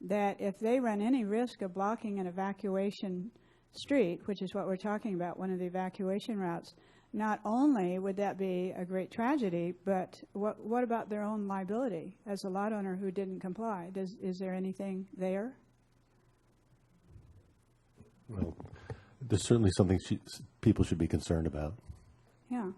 that if they run any risk of blocking an evacuation street, which is what we're talking about, one of the evacuation routes, not only would that be a great tragedy, but what about their own liability as a lot owner who didn't comply? Is there anything there? Well, there's certainly something people should be concerned about. Yeah.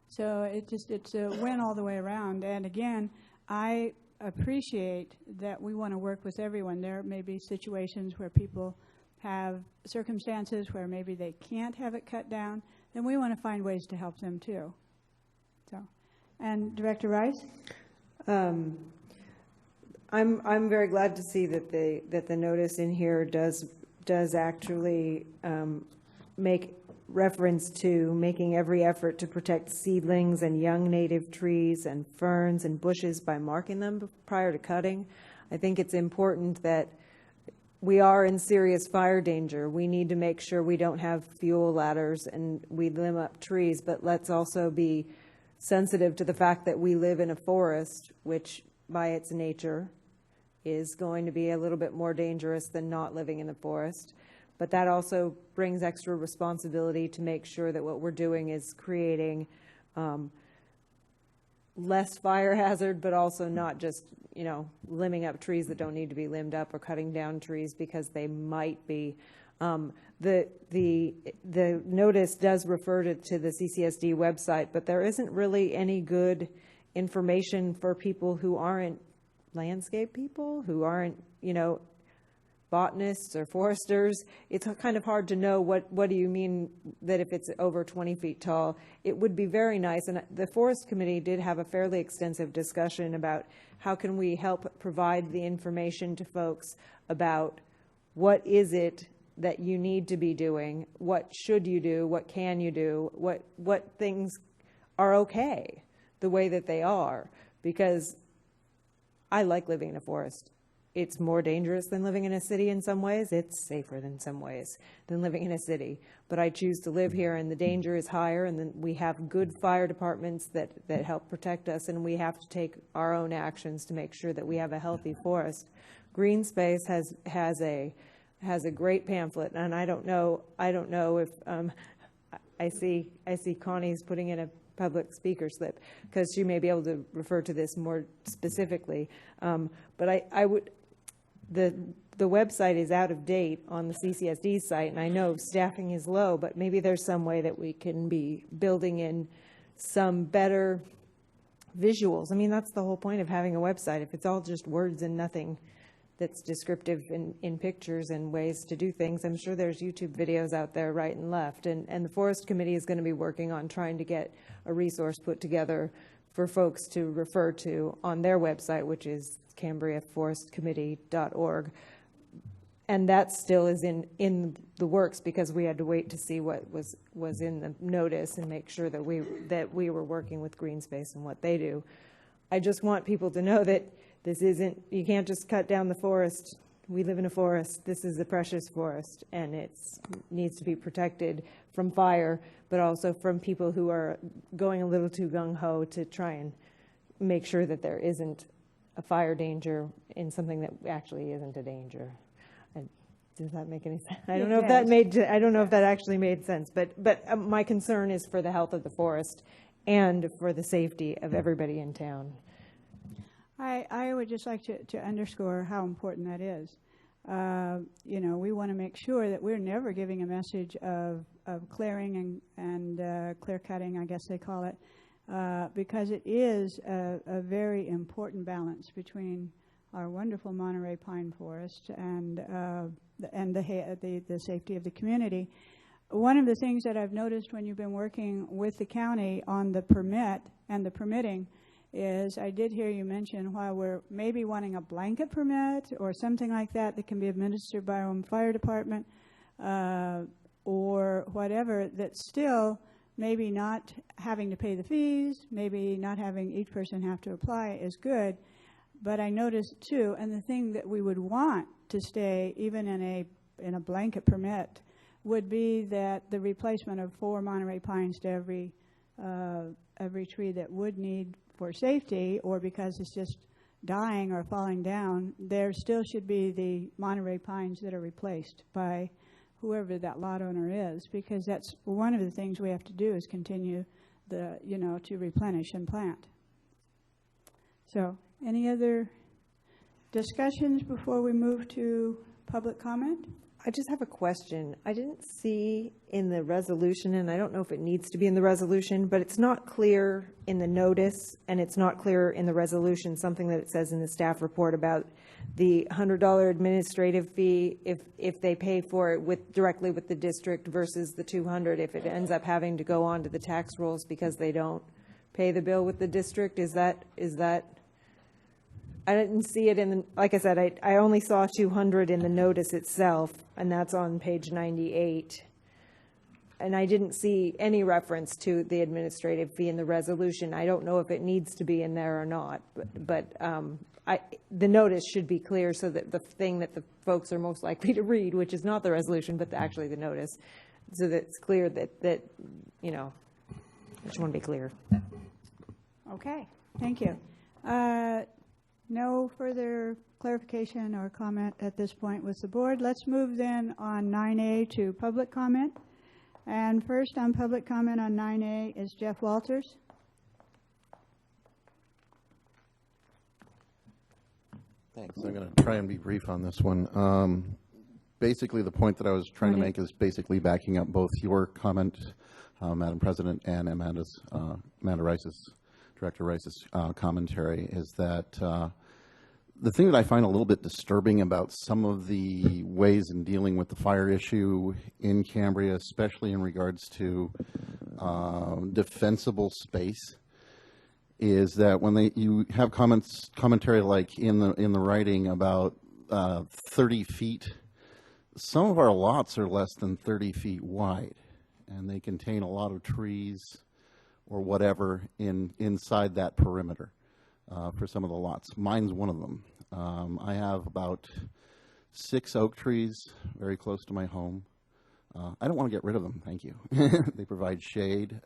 So it's a win all the way around. And again, I appreciate that we want to work with everyone. There may be situations where people have circumstances where maybe they can't have it cut down, then we want to find ways to help them too. So, and Director Rice? I'm very glad to see that the notice in here does actually make reference to making every effort to protect seedlings and young native trees and ferns and bushes by marking them prior to cutting. I think it's important that we are in serious fire danger. We need to make sure we don't have fuel ladders and we limb up trees, but let's also be sensitive to the fact that we live in a forest, which by its nature is going to be a little bit more dangerous than not living in the forest. But that also brings extra responsibility to make sure that what we're doing is creating less fire hazard, but also not just, limbing up trees that don't need to be limbed up or cutting down trees because they might be. The notice does refer to the CCSD website, but there isn't really any good information for people who aren't landscape people, who aren't, botanists or foresters. It's kind of hard to know what do you mean that if it's over 20 feet tall. It would be very nice, and the Forest Committee did have a fairly extensive discussion about how can we help provide the information to folks about what is it that you need to be doing, what should you do, what can you do, what things are okay the way that they are, because I like living in a forest. It's more dangerous than living in a city in some ways. It's safer in some ways than living in a city. But I choose to live here, and the danger is higher, and then we have good fire departments that help protect us, and we have to take our own actions to make sure that we have a healthy forest. Green Space has a great pamphlet, and I don't know if I see Connie's putting in a public speaker slip because she may be able to refer to this more specifically. But I would. The website is out of date on the CCSD site, and I know staffing is low, but maybe there's some way that we can be building in some better visuals. I mean, that's the whole point of having a website. If it's all just words and nothing that's descriptive in pictures and ways to do things, I'm sure there's YouTube videos out there right and left. And the Forest Committee is going to be working on trying to get a resource put together for folks to refer to on their website, which is CambriaForestCommittee.org. And that still is in the works because we had to wait to see what was in the notice and make sure that we were working with Green Space and what they do. I just want people to know that this isn't, you can't just cut down the forest. We live in a forest. This is a precious forest, and it needs to be protected from fire, but also from people who are going a little too gung-ho to try and make sure that there isn't a fire danger in something that actually isn't a danger. Does that make any sense? I don't know if that actually made sense, but my concern is for the health of the forest and for the safety of everybody in town. I would just like to underscore how important that is. We want to make sure that we're never giving a message of clearing and clear cutting, I guess they call it, because it is a very important balance between our wonderful Monterey pine forest and the safety of the community. One of the things that I've noticed when you've been working with the county on the permit and the permitting is I did hear you mention while we're maybe wanting a blanket permit or something like that that can be administered by our own fire department or whatever, that still maybe not having to pay the fees, maybe not having each person have to apply is good. But I noticed too, and the thing that we would want to stay even in a blanket permit would be that the replacement of 4 Monterey pines to every tree that would need for safety or because it's just dying or falling down, there still should be the Monterey pines that are replaced by whoever that lot owner is, because that's one of the things we have to do is continue to replenish and plant. So, any other discussions before we move to public comment? I just have a question. I didn't see in the resolution, and I don't know if it needs to be in the resolution, but it's not clear in the notice, and it's not clear in the resolution, something that it says in the staff report about the $100 administrative fee if they pay for it directly with the district versus the $200 if it ends up having to go on to the tax rolls because they don't pay the bill with the district. Is that I didn't see it in the, like I said, I only saw $200 in the notice itself, and that's on page 98. And I didn't see any reference to the administrative fee in the resolution. I don't know if it needs to be in there or not, but the notice should be clear so that the thing that the folks are most likely to read, which is not the resolution, but actually the notice, so that it's clear that I just want to be clear. Okay, thank you. No further clarification or comment at this point with the board. Let's move then on 9A to public comment. And first on public comment on 9A is Jeff Walters. Thanks. I'm going to try and be brief on this one. Basically, the point that I was trying to make is basically backing up both your comment, Madam President, and Amanda Rice's, Director Rice's commentary, is that the thing that I find a little bit disturbing about some of the ways in dealing with the fire issue in Cambria, especially in regards to defensible space, is that when you have commentary like in the writing about 30 feet, some of our lots are less than 30 feet wide, and they contain a lot of trees or whatever inside that perimeter for some of the lots. Mine's one of them. I have about 6 oak trees very close to my home. I don't want to get rid of them, thank you. They provide shade.